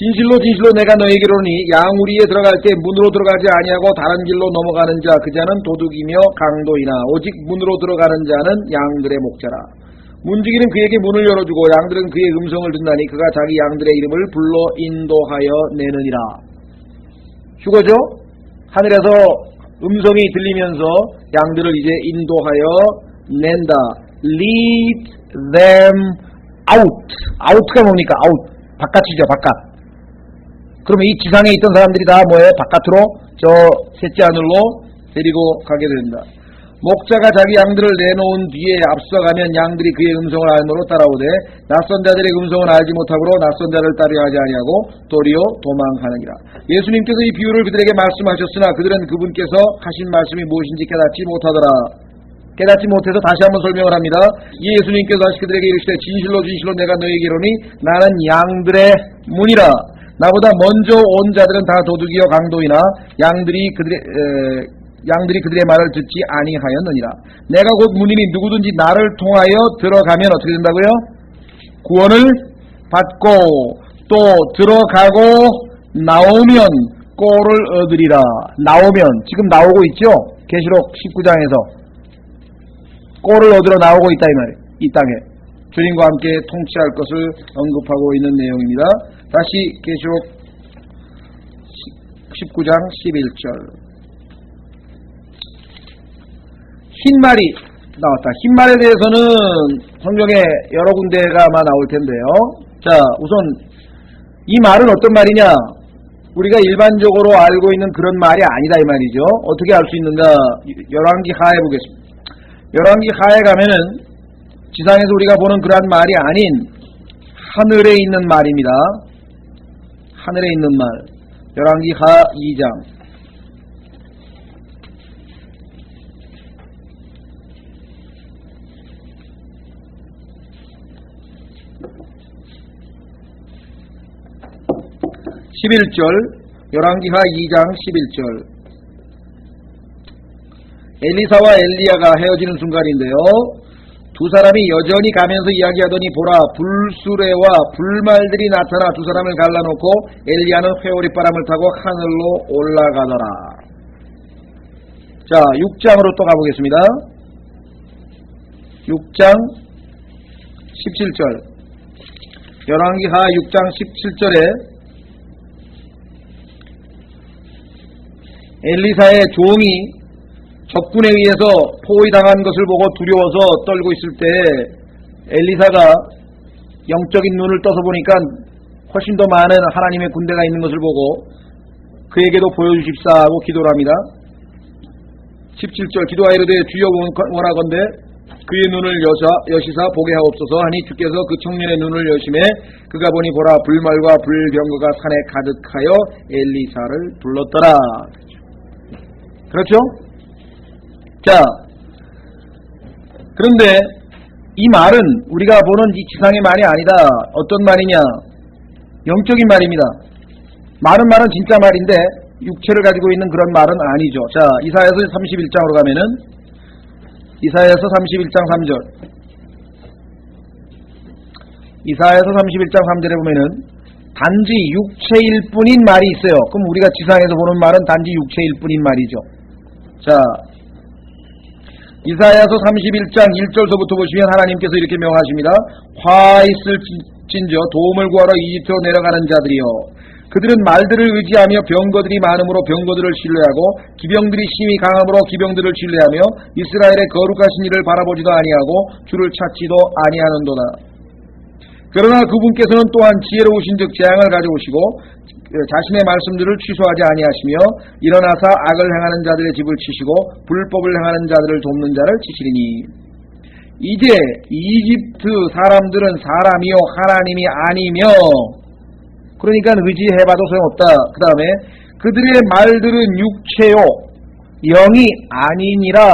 Speaker 1: 진실로 진실로 내가 너에게 이르노니 양우리에 들어갈 때 문으로 들어가지 아니하고 다른 길로 넘어가는 자 그 자는 도둑이며 강도이나 오직 문으로 들어가는 자는 양들의 목자라. 문지기는 그에게 문을 열어주고 양들은 그의 음성을 듣나니 그가 자기 양들의 이름을 불러 인도하여 내느니라. 휴거죠? 하늘에서 음성이 들리면서 양들을 이제 인도하여 낸다. Lead them out. out가 뭡니까? out. 바깥이죠, 바깥. 그러면 이 지상에 있던 사람들이 다 뭐예요? 바깥으로 저 셋째 하늘로 데리고 가게 된다. 목자가 자기 양들을 내놓은 뒤에 앞서가면 양들이 그의 음성을 알므로 따라오되 낯선 자들의 음성을 알지 못하므로 낯선 자를 따르려 하지 아니하고 도리어 도망하느니라. 예수님께서 이 비유를 그들에게 말씀하셨으나 그들은 그분께서 하신 말씀이 무엇인지 깨닫지 못하더라. 깨닫지 못해서 다시 한번 설명을 합니다. 예수님께서 다시 그들에게 이르시되 진실로 진실로 내가 너희에게 이르노니 나는 양들의 문이라. 나보다 먼저 온 자들은 다 도둑이요 강도이나 양들이 그들의 말을 듣지 아니하였느니라. 내가 곧 문이니 누구든지 나를 통하여 들어가면 어떻게 된다고요? 구원을 받고 또 들어가고 나오면 꼴을 얻으리라. 나오면 지금 나오고 있죠? 계시록 19장에서 꼴을 얻으러 나오고 있다 이 말이에요. 이 땅에 주님과 함께 통치할 것을 언급하고 있는 내용입니다. 다시 계시록 19장 11절. 흰말이 나왔다. 흰말에 대해서는 성경에 여러 군데가 아마 나올 텐데요. 자, 우선 이 말은 어떤 말이냐? 우리가 일반적으로 알고 있는 그런 말이 아니다 이 말이죠. 어떻게 알 수 있는가? 열왕기 하에 보겠습니다. 열왕기 하에 가면은 지상에서 우리가 보는 그러한 말이 아닌 하늘에 있는 말입니다. 하늘에 있는 말. 열왕기 하 2장. 열왕기하 2장 11절. 엘리사와 엘리야가 헤어지는 순간인데요. 두 사람이 여전히 가면서 이야기하더니 보라 불수레와 불말들이 나타나 두 사람을 갈라놓고 엘리야는 회오리바람을 타고 하늘로 올라가더라. 자, 6장으로 또 가보겠습니다. 6장 17절. 열왕기하 6장 17절에 엘리사의 종이 적군에 의해서 포위당한 것을 보고 두려워서 떨고 있을 때 엘리사가 영적인 눈을 떠서 보니까 훨씬 더 많은 하나님의 군대가 있는 것을 보고 그에게도 보여주십사 하고 기도를 합니다. 17절 기도하여 이르되 주여 원하건대 그의 눈을 여시사 보게 하옵소서 하니 주께서 그 청년의 눈을 여심해 그가 보니 보라 불말과 불병거가 산에 가득하여 엘리사를 불렀더라. 그렇죠? 자, 그런데 이 말은 우리가 보는 이 지상의 말이 아니다. 어떤 말이냐? 영적인 말입니다. 말은 진짜 말인데 육체를 가지고 있는 그런 말은 아니죠. 자, 이사야서 31장으로 가면은 이사야서 31장 3절. 이사야서 31장 3절에 보면은 단지 육체일 뿐인 말이 있어요. 그럼 우리가 지상에서 보는 말은 단지 육체일 뿐인 말이죠. 자, 이사야서 31장 1절서부터 보시면 하나님께서 이렇게 명하십니다. 화 있을진저 도움을 구하러 이집트로 내려가는 자들이여 그들은 말들을 의지하며 병거들이 많음으로 병거들을 신뢰하고 기병들이 심히 강함으로 기병들을 신뢰하며 이스라엘의 거룩하신 이를 바라보지도 아니하고 주를 찾지도 아니하는도다. 그러나 그분께서는 또한 지혜로우신즉 재앙을 가져오시고 자신의 말씀들을 취소하지 아니하시며 일어나사 악을 행하는 자들의 집을 치시고 불법을 행하는 자들을 돕는 자를 치시리니 이제 이집트 사람들은 사람이요 하나님이 아니며 그러니까 의지해봐도 소용없다. 그 다음에 그들의 말들은 육체요 영이 아니니라.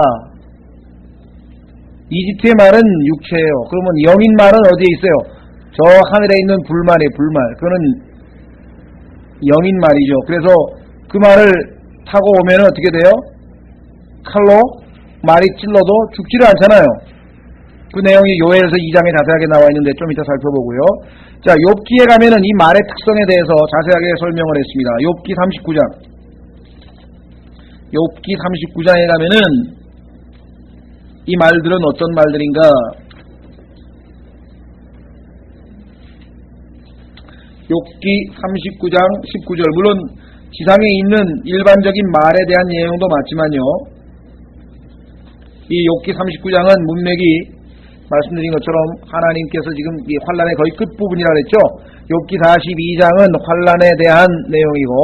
Speaker 1: 이집트의 말은 육체예요. 그러면 영인 말은 어디에 있어요? 저 하늘에 있는 불말이 불말. 그거는 영인 말이죠. 그래서 그 말을 타고 오면 어떻게 돼요? 칼로 말이 찔러도 죽지를 않잖아요. 그 내용이 요엘서 2장에 자세하게 나와 있는데 좀 이따 살펴보고요. 자, 욥기에 가면은 이 말의 특성에 대해서 자세하게 설명을 했습니다. 욥기 39장. 욥기 39장에 가면은 이 말들은 어떤 말들인가? 욥기 39장 19절. 물론 지상에 있는 일반적인 말에 대한 내용도 맞지만요. 이 욥기 39장은 문맥이 말씀드린 것처럼 하나님께서 지금 이 환란의 거의 끝부분이라 그랬죠. 욥기 42장은 환란에 대한 내용이고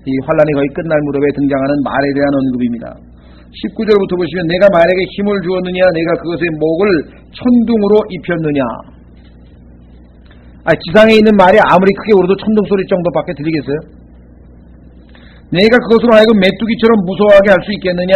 Speaker 1: 이 환란이 거의 끝날 무렵에 등장하는 말에 대한 언급입니다. 19절부터 보시면 내가 말에게 힘을 주었느냐 내가 그것의 목을 천둥으로 입혔느냐. 지상에 있는 말이 아무리 크게 울어도 천둥 소리 정도밖에 들리겠어요? 내가 그것으로 하여금 메뚜기처럼 무서워하게 할 수 있겠느냐.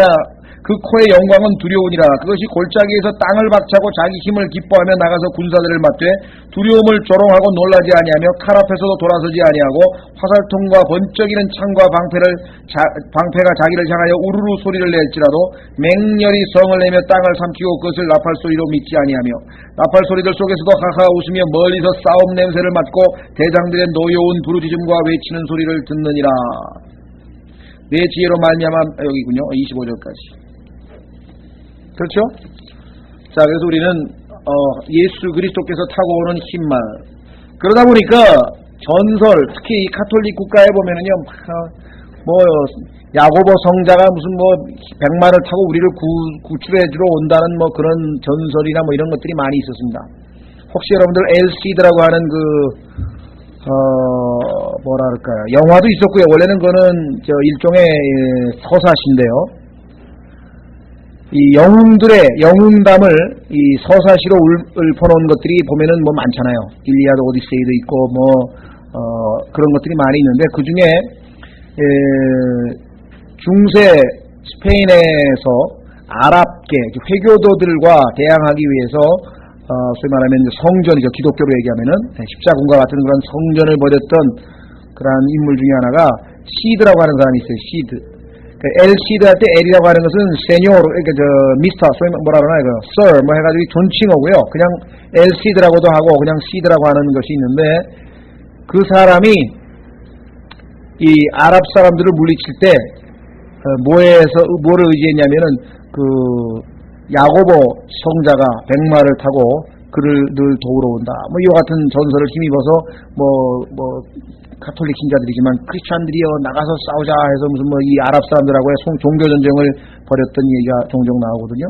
Speaker 1: 그 코의 영광은 두려우니라. 그것이 골짜기에서 땅을 박차고 자기 힘을 기뻐하며 나가서 군사들을 맞되 두려움을 조롱하고 놀라지 아니하며 칼 앞에서도 돌아서지 아니하고 화살통과 번쩍이는 창과 방패가 자기를 향하여 우르르 소리를 낼지라도 맹렬히 성을 내며 땅을 삼키고 그것을 나팔 소리로 믿지 아니하며 나팔 소리들 속에서도 하하 웃으며 멀리서 싸움 냄새를 맡고 대장들의 노여운 부르짖음과 외치는 소리를 듣느니라. 내 지혜로 말미암아 여기군요. 25절까지. 그렇죠? 자, 그래서 우리는 예수 그리스도께서 타고 오는 흰말. 그러다 보니까 전설, 특히 이 가톨릭 국가에 보면은요, 야고보 성자가 무슨 100마를 타고 우리를 구출해주러 온다는 그런 전설이나 이런 것들이 많이 있었습니다. 혹시 여러분들 엘시드라고 하는 뭐랄까요. 영화도 있었고요. 원래는 그거는 일종의 서사시인데요. 이 영웅담을 이 서사시로 읊어놓은 것들이 보면은 많잖아요. 일리아드 오디세이도 있고 그런 것들이 많이 있는데 그 중에 중세 스페인에서 아랍계 회교도들과 대항하기 위해서 소위 말하면 성전이죠. 기독교로 얘기하면은 십자군과 같은 그런 성전을 벌였던 그런 인물 중에 하나가 시드라고 하는 사람이 있어요. 시드. 엘시드 할 때 L이라고 하는 것은 세뇨르, 미스터, 소위 뭐라 그러나, sir, 해가지고 존칭어고요. 그냥 엘시드라고도 하고, 그냥 시드라고 하는 것이 있는데, 그 사람이 이 아랍 사람들을 물리칠 때, 뭐를 의지했냐면은, 야고보 성자가 백마를 타고 그를 늘 도우러 온다. 이와 같은 전설을 힘입어서, 가톨릭 신자들이지만 크리스찬들이요 나가서 싸우자 해서 무슨 이 아랍 사람들하고의 종교 전쟁을 벌였던 얘기가 종종 나오거든요.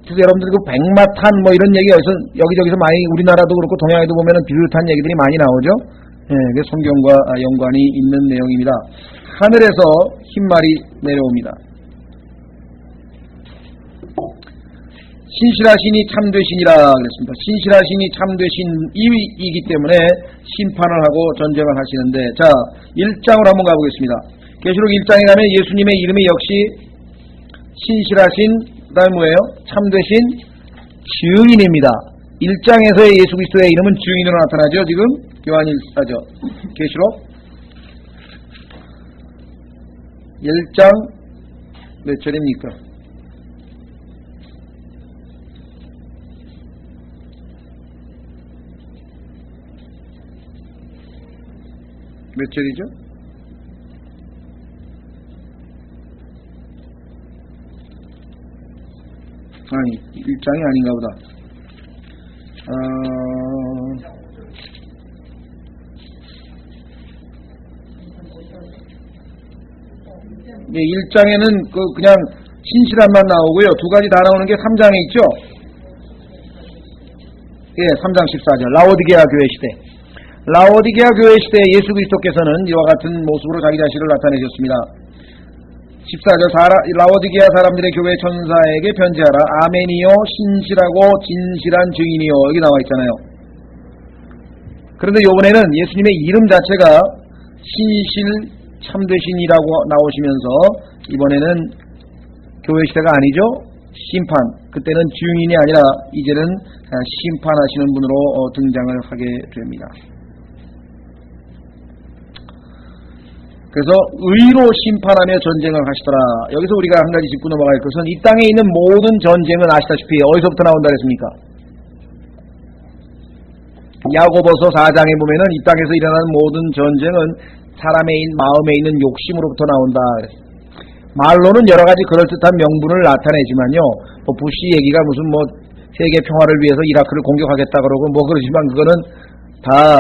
Speaker 1: 그래서 여러분들 백마탄 이런 얘기가 여기저기서 많이 우리나라도 그렇고 동양에도 보면은 비슷한 얘기들이 많이 나오죠. 예, 그 성경과 연관이 있는 내용입니다. 하늘에서 흰말이 내려옵니다. 신실하시니 참되시니라 그랬습니다. 신실하시니 참되신 이기 때문에 심판을 하고 전쟁을 하시는데, 자 1장으로 한번 가보겠습니다. 계시록 1장에 가면 예수님의 이름이 역시 신실하신, 그 다음에 뭐예요? 참되신 증인입니다. 1장에서의 예수 그리스도의 이름은 증인으로 나타나죠. 지금 계시록 1장 몇 절입니까? 몇 절이죠? 아니, 1장이 아닌가 보다. 1장에는 그냥 신실함만 나오고요. 두 가지 다 나오는 게 3장에 있죠? 예, 3장 14절. 라오디게아 교회 시대. 라오디게아 교회 시대에 예수 그리스도께서는 이와 같은 모습으로 자기 자신을 나타내셨습니다. 14절. 라오디게아 사람들의 교회 천사에게 편지하라. 아멘이요 신실하고 진실한 증인이요. 여기 나와 있잖아요. 그런데 이번에는 예수님의 이름 자체가 신실 참되신이라고 나오시면서 이번에는 교회 시대가 아니죠. 심판. 그때는 증인이 아니라 이제는 심판하시는 분으로 등장을 하게 됩니다. 그래서 의로 심판하며 전쟁을 하시더라. 여기서 우리가 한 가지 짚고 넘어갈 것은 이 땅에 있는 모든 전쟁은 아시다시피 어디서부터 나온다 그랬습니까? 야고보서 4장에 보면은 이 땅에서 일어나는 모든 전쟁은 사람의 마음에 있는 욕심으로부터 나온다. 말로는 여러 가지 그럴듯한 명분을 나타내지만요. 부시 얘기가 무슨 세계 평화를 위해서 이라크를 공격하겠다 그러고 그러지만 그거는 다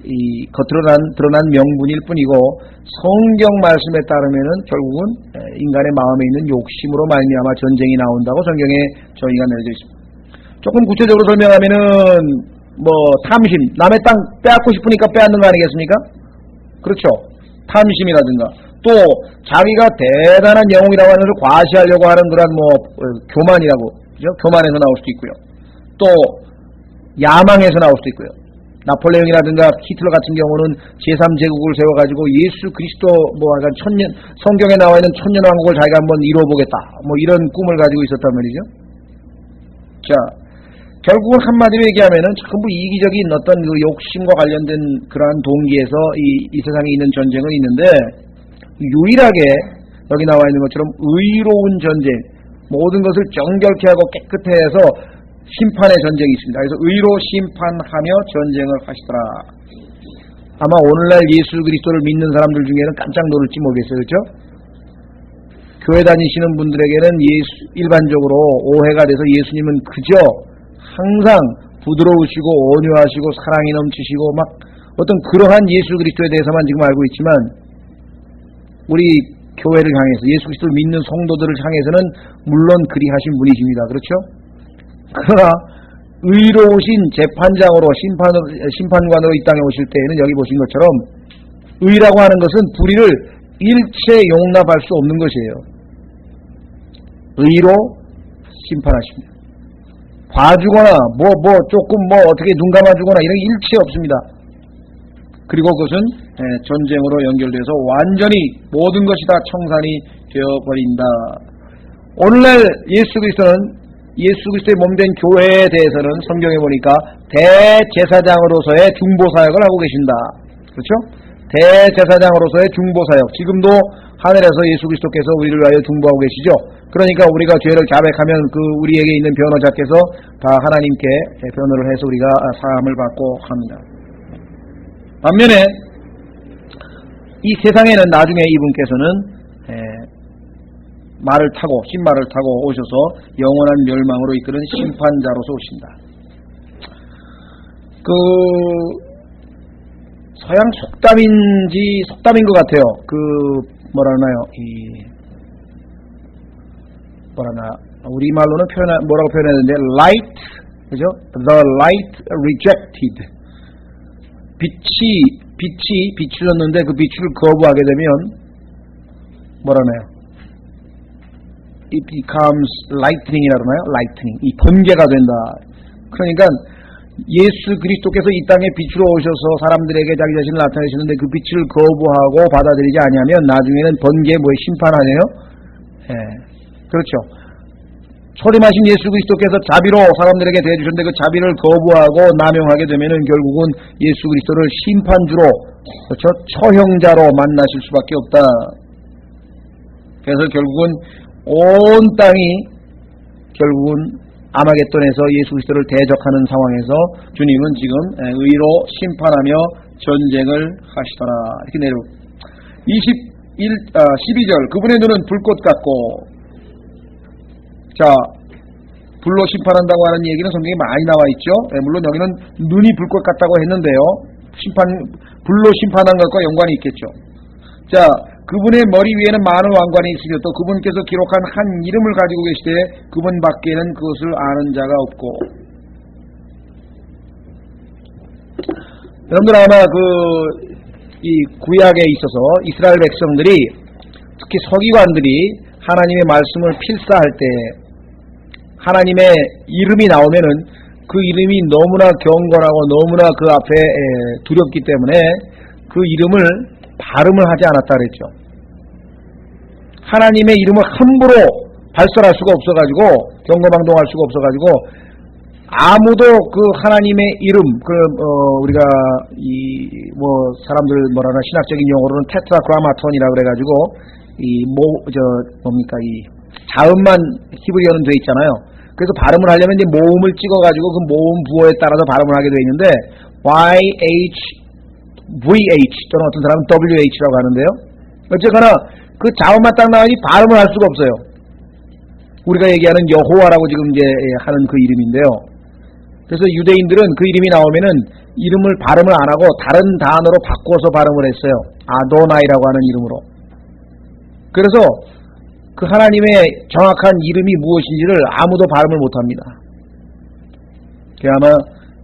Speaker 1: 드러난 명분일 뿐이고 성경 말씀에 따르면은 결국은 인간의 마음에 있는 욕심으로 말미암아 전쟁이 나온다고 성경에 저희가 내려져 있습니다. 조금 구체적으로 설명하면은 탐심, 남의 땅 빼앗고 싶으니까 빼앗는 거 아니겠습니까? 그렇죠. 탐심이라든가 또 자기가 대단한 영웅이라고 하는 것을 과시하려고 하는 그런 교만이라고, 그죠? 교만에서 나올 수도 있고요. 또 야망에서 나올 수도 있고요. 나폴레옹이라든가 히틀러 같은 경우는 제3제국을 세워가지고 예수 그리스도 성경에 나와 있는 천년왕국을 자기가 한번 이루어보겠다 이런 꿈을 가지고 있었단 말이죠. 자, 결국은 한마디로 얘기하면은 전부 이기적인 어떤 그 욕심과 관련된 그러한 동기에서 이 세상에 있는 전쟁은 있는데, 유일하게 여기 나와 있는 것처럼 의로운 전쟁, 모든 것을 정결케 하고 깨끗해 해서 심판의 전쟁이 있습니다. 그래서 의로 심판하며 전쟁을 하시더라. 아마 오늘날 예수 그리스도를 믿는 사람들 중에는 깜짝 놀랄지 모르겠어요. 그렇죠? 교회 다니시는 분들에게는 일반적으로 오해가 돼서 예수님은 그저 항상 부드러우시고 온유하시고 사랑이 넘치시고 어떤 그러한 예수 그리스도에 대해서만 지금 알고 있지만, 우리 교회를 향해서 예수 그리스도를 믿는 성도들을 향해서는 물론 그리하신 분이십니다. 그렇죠? 그러나 의로우신 재판장으로 심판관으로 이 땅에 오실 때에는 여기 보신 것처럼 의라고 하는 것은 불의를 일체 용납할 수 없는 것이에요. 의로 심판하십니다. 봐주거나 조금 어떻게 눈 감아주거나 이런 게 일체 없습니다. 그리고 그것은 전쟁으로 연결돼서 완전히 모든 것이 다 청산이 되어버린다. 오늘날 예수 그리스도의 몸된 교회에 대해서는 성경에 보니까 대제사장으로서의 중보사역을 하고 계신다. 그렇죠? 대제사장으로서의 중보사역. 지금도 하늘에서 예수 그리스도께서 우리를 위하여 중보하고 계시죠. 그러니까 우리가 죄를 자백하면 우리에게 있는 변호자께서 다 하나님께 변호를 해서 우리가 사함을 받고 합니다. 반면에 이 세상에는 나중에 이분께서는 신말을 타고 오셔서 영원한 멸망으로 이끄는 심판자로서 오신다. 서양 속담인 것 같아요. 우리말로는 뭐라고 표현했는데, light, 그죠? The light rejected. 빛이 비추었는데 그 빛을 거부하게 되면 It becomes lightning이라고 하나요? lightning. 이 번개가 된다. 그러니까 예수 그리스도께서 이 땅에 빛으로 오셔서 사람들에게 자기 자신을 나타내시는데 그 빛을 거부하고 받아들이지 아니하면 나중에는 번개에 심판하네요. 그렇죠. 소림하신 예수 그리스도께서 자비로 사람들에게 대해주셨는데 그 자비를 거부하고 남용하게 되면은 결국은 예수 그리스도를 심판주로, 그렇죠? 처형자로 만나실 수밖에 없다. 그래서 결국은 온 땅이 결국은 아마겟돈에서 예수 그리스도를 대적하는 상황에서 주님은 지금 의로 심판하며 전쟁을 하시더라. 이렇게 내려옵니다. 12절. 그분의 눈은 불꽃 같고, 자, 불로 심판한다고 하는 얘기는 성경에 많이 나와 있죠. 물론 여기는 눈이 불꽃 같다고 했는데요. 불로 심판한 것과 연관이 있겠죠. 자, 그분의 머리 위에는 많은 왕관이 있으며 또 그분께서 기록한 한 이름을 가지고 계시되 그분 밖에는 그것을 아는 자가 없고. 여러분들 아마 이 구약에 있어서 이스라엘 백성들이 특히 서기관들이 하나님의 말씀을 필사할 때 하나님의 이름이 나오면은 그 이름이 너무나 경건하고 너무나 그 앞에 두렵기 때문에 그 이름을 발음을 하지 않았다 그랬죠. 하나님의 이름을 함부로 발설할 수가 없어가지고 경거망동할 수가 없어가지고 아무도 그 하나님의 이름 우리가 사람들 뭐라나 신학적인 용어로는 테트라그라마톤이라 그래가지고 자음만 히브리어는 돼 있잖아요. 그래서 발음을 하려면 이제 모음을 찍어가지고 그 모음 부호에 따라서 발음을 하게 돼 있는데 YHVH 또는 어떤 사람은 WH라고 하는데요. 어쨌거나 그 자음만 딱 나오니 발음을 할 수가 없어요. 우리가 얘기하는 여호와라고 지금 이제 하는 그 이름인데요. 그래서 유대인들은 그 이름이 나오면은 이름을 발음을 안 하고 다른 단어로 바꿔서 발음을 했어요. 아도나이라고 하는 이름으로. 그래서 그 하나님의 정확한 이름이 무엇인지를 아무도 발음을 못합니다. 아마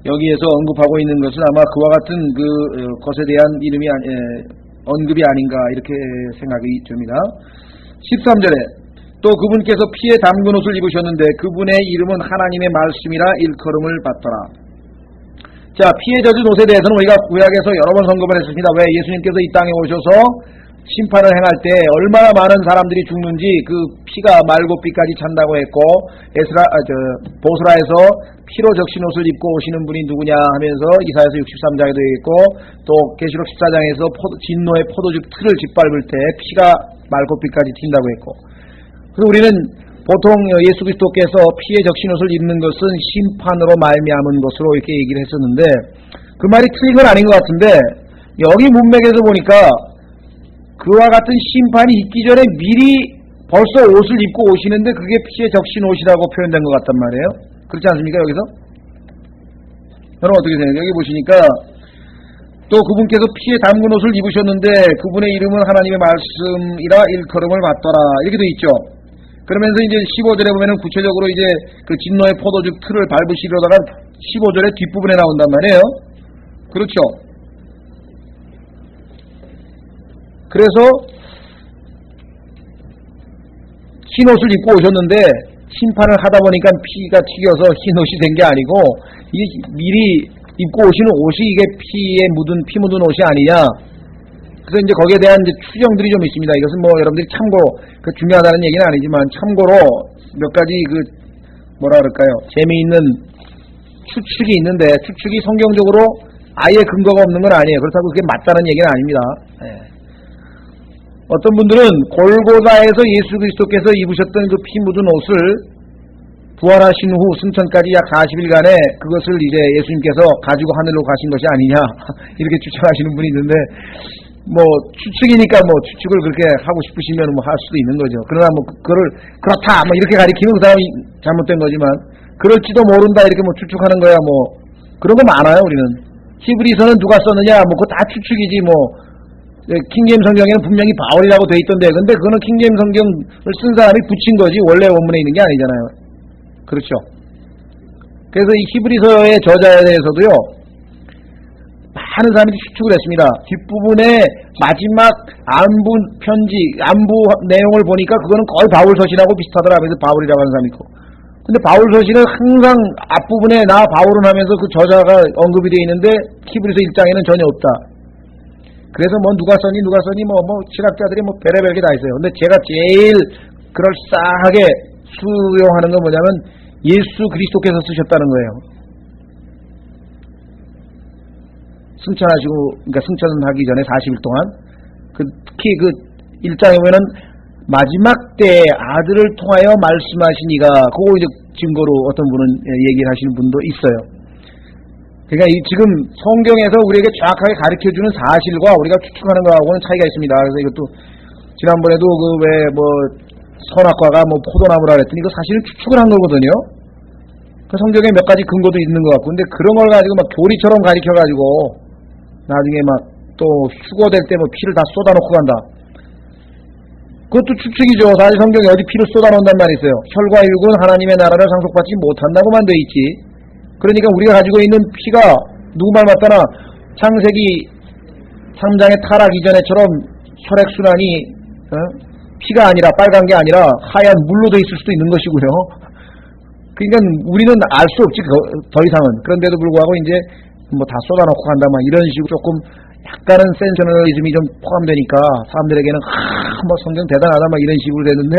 Speaker 1: 여기에서 언급하고 있는 것은 아마 그와 같은 것에 대한 언급이 아닌가 이렇게 생각이 듭니다. 13절에 또 그분께서 피에 담근 옷을 입으셨는데 그분의 이름은 하나님의 말씀이라 일컬음을 받더라. 자, 피에 젖은 옷에 대해서는 우리가 구약에서 여러 번 언급을 했습니다. 왜 예수님께서 이 땅에 오셔서 심판을 행할 때 얼마나 많은 사람들이 죽는지 그 피가 말고피까지 찬다고 했고 보스라에서 피로 적신 옷을 입고 오시는 분이 누구냐 하면서 이사야서 63장에도 있고 또 계시록 14장에서 진노의 포도즙 틀을 짓밟을 때 피가 말고피까지 튄다고 했고 그리고 우리는 보통 예수 그리스도께서 피에 적신 옷을 입는 것은 심판으로 말미암은 것으로 이렇게 얘기를 했었는데 그 말이 틀린 건 아닌 것 같은데 여기 문맥에서 보니까 그와 같은 심판이 있기 전에 미리 벌써 옷을 입고 오시는데 그게 피에 적신 옷이라고 표현된 것 같단 말이에요. 그렇지 않습니까? 여기서? 여러분 어떻게 생각해요? 여기 보시니까 또 그분께서 피에 담근 옷을 입으셨는데 그분의 이름은 하나님의 말씀이라 일컬음을 받더라 이렇게 돼 있죠. 그러면서 이제 15절에 보면은 구체적으로 이제 그 진노의 포도즙 틀을 밟으시려다가 15절의 뒷부분에 나온단 말이에요. 그렇죠. 그래서 흰 옷을 입고 오셨는데 심판을 하다 보니까 피가 튀겨서 흰 옷이 된 게 아니고 이 미리 입고 오시는 옷이 이게 피 묻은 옷이 아니냐. 그래서 이제 거기에 대한 이제 추정들이 좀 있습니다. 이것은 뭐 여러분들이 참고로 중요하다는 얘기는 아니지만 참고로 몇 가지 재미있는 추측이 있는데 추측이 성경적으로 아예 근거가 없는 건 아니에요. 그렇다고 그게 맞다는 얘기는 아닙니다. 네. 어떤 분들은 골고다에서 예수 그리스도께서 입으셨던 그 피 묻은 옷을 부활하신 후 승천까지 약 40일간에 그것을 이제 예수님께서 가지고 하늘로 가신 것이 아니냐 이렇게 추측하시는 분이 있는데 뭐 추측이니까 뭐 추측을 그렇게 하고 싶으시면 뭐 할 수도 있는 거죠. 그러나 뭐 그거를 그렇다 뭐 이렇게 가리키면 그 사람이 잘못된 거지만 그럴지도 모른다 이렇게 뭐 추측하는 거야 뭐 그런 거 많아요. 우리는 히브리서는 누가 썼느냐 뭐 그거 다 추측이지 뭐 킹제임 성경에는 분명히 바울이라고 돼 있던데 근데 그거는 킹제임 성경을 쓴 사람이 붙인 거지 원래 원문에 있는 게 아니잖아요. 그렇죠. 그래서 이 히브리서의 저자에 대해서도요 많은 사람들이 추측을 했습니다. 뒷부분에 마지막 안부 내용을 보니까 그거는 거의 바울서신하고 비슷하더라. 그래서 바울이라고 하는 사람이 있고 근데 바울서신은 항상 앞부분에 나 바울은 하면서 그 저자가 언급이 되어 있는데 히브리서 1장에는 전혀 없다. 그래서 뭐 누가 썼니 뭐 신학자들이 뭐 별의별 게 다 있어요. 근데 제가 제일 그럴싸하게 수용하는 건 뭐냐면 예수 그리스도께서 쓰셨다는 거예요. 그러니까 승천하기 전에 40일 동안 특히 그 1장에 보면은 마지막 때에 아들을 통하여 말씀하시니가 그거 이제 증거로 어떤 분은 얘기를 하시는 분도 있어요. 그러니까 지금 성경에서 우리에게 정확하게 가르쳐주는 사실과 우리가 추측하는 거하고는 차이가 있습니다. 그래서 이것도 지난번에도 선악과가 포도나무라 그랬더니 이거 사실은 추측을 한 거거든요. 그 성경에 몇 가지 근거도 있는 것 같고 근데 그런 걸 가지고 막 교리처럼 가르쳐가지고 나중에 또 휴거될 때 피를 다 쏟아놓고 간다. 그것도 추측이죠. 사실 성경에 어디 피를 쏟아놓는단 말이 있어요. 혈과 육은 하나님의 나라를 상속받지 못한다고만 돼 있지. 그러니까 우리가 가지고 있는 피가 누구 말 맞다나 창세기 3장의 타락 이전에처럼 혈액순환이 피가 아니라 빨간 게 아니라 하얀 물로 돼 있을 수도 있는 것이고요. 그러니까 우리는 알 수 없지 더 이상은. 그런데도 불구하고 이제 뭐 다 쏟아놓고 간다 막 이런 식으로 조금 약간은 센셔널리즘이 좀 포함되니까 사람들에게는 뭐 성경 대단하다 막 이런 식으로 되는데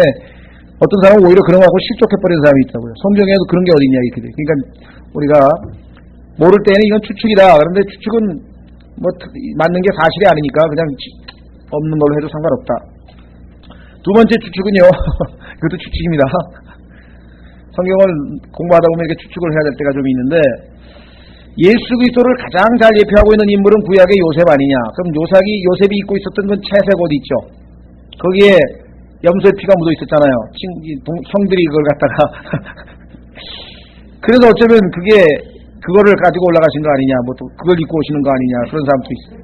Speaker 1: 어떤 사람은 오히려 그런 거 하고 실족해버리는 사람이 있다고요. 성경에도 그런 게 어딨냐 이렇게 돼. 그러니까 우리가 모를 때는 이건 추측이다. 그런데 추측은 뭐 맞는 게 사실이 아니니까 그냥 없는 걸로 해도 상관없다. 두 번째 추측은요. 이것도 추측입니다. 성경을 공부하다 보면 이렇게 추측을 해야 될 때가 좀 있는데 예수 그리스도를 가장 잘 예표하고 있는 인물은 구약의 요셉 아니냐. 그럼 요셉이 입고 있었던 건 채색 옷 있죠. 거기에 염소의 피가 묻어 있었잖아요. 형들이 그걸 갖다가 그래서 어쩌면 그거를 가지고 올라가신 거 아니냐, 뭐 또 그걸 입고 오시는 거 아니냐 그런 사람도 있어요.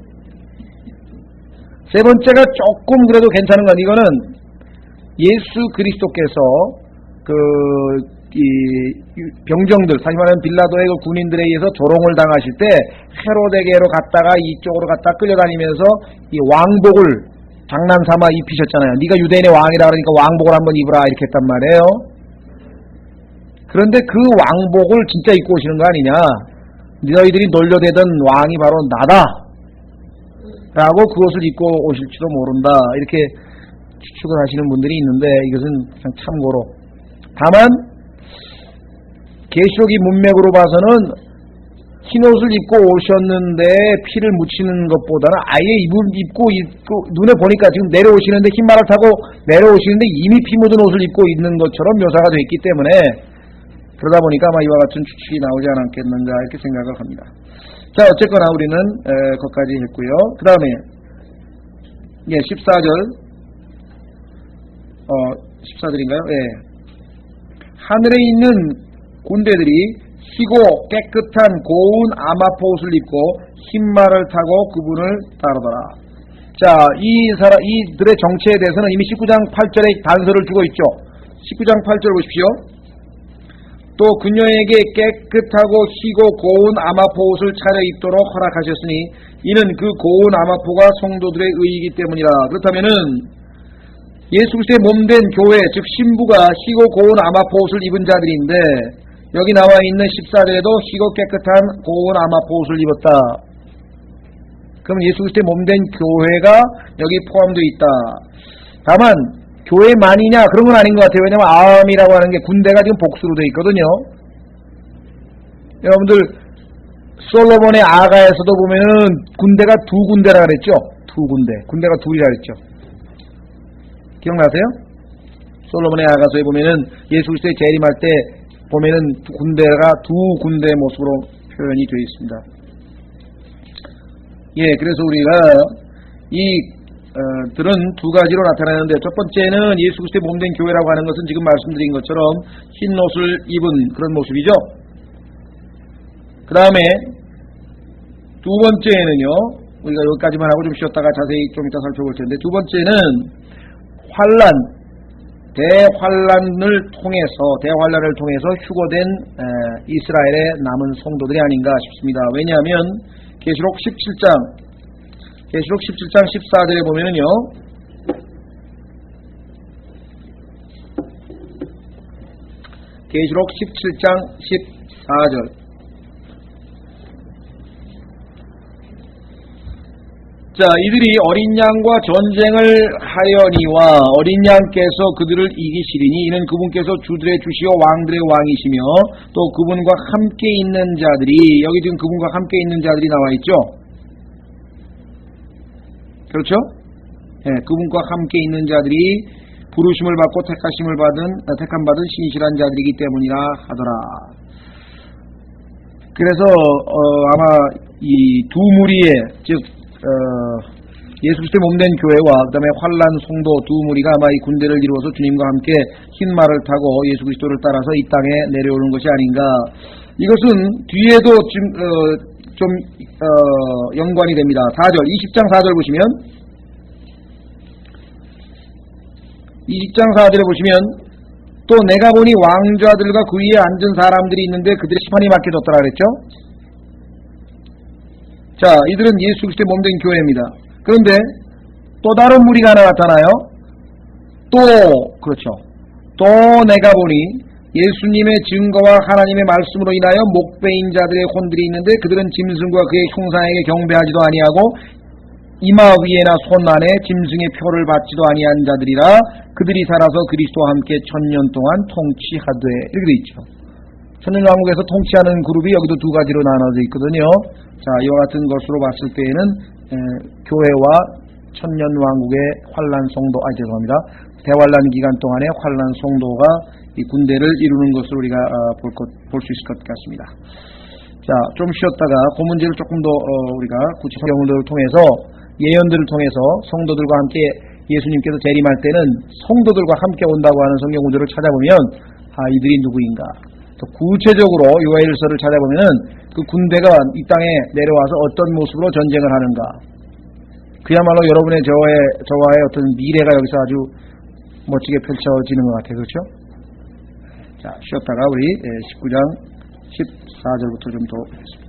Speaker 1: 세 번째가 조금 그래도 괜찮은 건 이거는 예수 그리스도께서 이 병정들, 사실 말하면 빌라도의 그 군인들에 의해서 조롱을 당하실 때 헤로데게로 갔다가 이쪽으로 갔다 끌려다니면서 이 왕복을 장난삼아 입히셨잖아요. 네가 유대인의 왕이라 그러니까 왕복을 한번 입으라 이렇게 했단 말이에요. 그런데 그 왕복을 진짜 입고 오시는 거 아니냐. 너희들이 놀려대던 왕이 바로 나다 라고 그것을 입고 오실지도 모른다 이렇게 추측을 하시는 분들이 있는데 이것은 그냥 참고로. 다만 계시록이 문맥으로 봐서는 흰옷을 입고 오셨는데 피를 묻히는 것보다는 아예 입고 눈에 보니까 지금 내려오시는데 흰말을 타고 내려오시는데 이미 피 묻은 옷을 입고 있는 것처럼 묘사가 되어 있기 때문에 그러다 보니까 아마 이와 같은 추측이 나오지 않았겠는가 이렇게 생각을 합니다. 자, 어쨌거나 우리는 거기까지 했고요. 그 다음에 14절 14절인가요? 예. 하늘에 있는 군대들이 희고 깨끗한 고운 아마포 옷을 입고 흰말을 타고 그분을 따르더라. 자, 이들의 정체에 대해서는 이미 19장 8절에 단서를 주고 있죠. 19장 8절 보십시오. 또 그녀에게 깨끗하고 희고 고운 아마포 옷을 차려 입도록 허락하셨으니 이는 그 고운 아마포가 성도들의 의이기 때문이라. 그렇다면은 예수 그리스도의 몸된 교회, 즉 신부가 희고 고운 아마포 옷을 입은 자들인데 여기 나와 있는 14절에도 희고 깨끗한 고운 아마포 옷을 입었다. 그럼 예수 그리스도의 몸된 교회가 여기 포함되어 있다. 다만 교회만이냐 그런 건 아닌 것 같아요. 왜냐하면 아함이라고 하는 게 군대가 지금 복수로 되어 있거든요. 여러분들 솔로몬의 아가에서도 보면은 군대가 두 군대라 그랬죠. 군대가 둘이라 그랬죠. 기억나세요? 솔로몬의 아가서에 보면은 예수 그리스도의 재림할 때 보면은 군대가 두 군대 모습으로 표현이 되어 있습니다. 예, 그래서 우리가 들은 두 가지로 나타나는데 첫 번째는 예수 그리스도의 몸된 교회라고 하는 것은 지금 말씀드린 것처럼 흰 옷을 입은 그런 모습이죠. 그 다음에 두 번째는요, 우리가 여기까지만 하고 좀 쉬었다가 자세히 좀 이따 살펴볼 텐데 두 번째는 대환란을 통해서 휴거된 이스라엘의 남은 성도들이 아닌가 싶습니다. 왜냐하면 계시록 17장 14절에 보면은요, 계시록 17장 14절. 자, 이들이 어린 양과 전쟁을 하려니와 어린 양께서 그들을 이기시리니 이는 그분께서 주들의 주시오 왕들의 왕이시며 또 그분과 함께 있는 자들이, 여기 지금 그분과 함께 있는 자들이 나와 있죠. 그렇죠? 예, 그분과 함께 있는 자들이 부르심을 받고 택함 받은 신실한 자들이기 때문이라 하더라. 그래서 아마 이 두 무리의, 즉 예수 그리스도의 몸된 교회와 그 다음에 환란 성도 두 무리가 아마 이 군대를 이루어서 주님과 함께 흰 말을 타고 예수 그리스도를 따라서 이 땅에 내려오는 것이 아닌가. 이것은 뒤에도 좀 연관이 됩니다. 4절, 20장 4절 보시면 20장 4절에 보시면 또 내가 보니 왕좌들과 그 위에 앉은 사람들이 있는데 그들의 심판이 맡겨졌더라 그랬죠. 자, 자, 이들은 예수 그리스도의 몸된 교회입니다. 그런데 또 다른 무리가 하나 나타나요. 그렇죠. 또 내가 보니 예수님의 증거와 하나님의 말씀으로 인하여 목배인 자들의 혼들이 있는데 그들은 짐승과 그의 형상에게 경배하지도 아니하고 이마 위에나 손 안에 짐승의 표를 받지도 아니한 자들이라 그들이 살아서 그리스도와 함께 1000년 동안 통치하되 이렇게 되어 있죠. 천년왕국에서 통치하는 그룹이 여기도 두 가지로 나눠져 있거든요. 자, 이와 같은 것으로 봤을 때에는 교회와 천년왕국의 환란 성도, 죄송합니다. 대환란 기간 동안의 환란 성도가 이 군대를 이루는 것을 우리가 볼 수 있을 것 같습니다. 자, 좀 쉬었다가 그 문제를 조금 더 우리가 구체적인 경우들을 통해서 예언들을 통해서 성도들과 함께 예수님께서 재림할 때는 성도들과 함께 온다고 하는 성경 구절을 찾아보면 이들이 누구인가? 또 구체적으로 요엘서를 찾아보면은 그 군대가 이 땅에 내려와서 어떤 모습으로 전쟁을 하는가? 그야말로 여러분의 저와의 어떤 미래가 여기서 아주 멋지게 펼쳐지는 것 같아요. 그렇죠? 자, 쉬었다가 우리 19장 14절부터 좀 더 보겠습니다.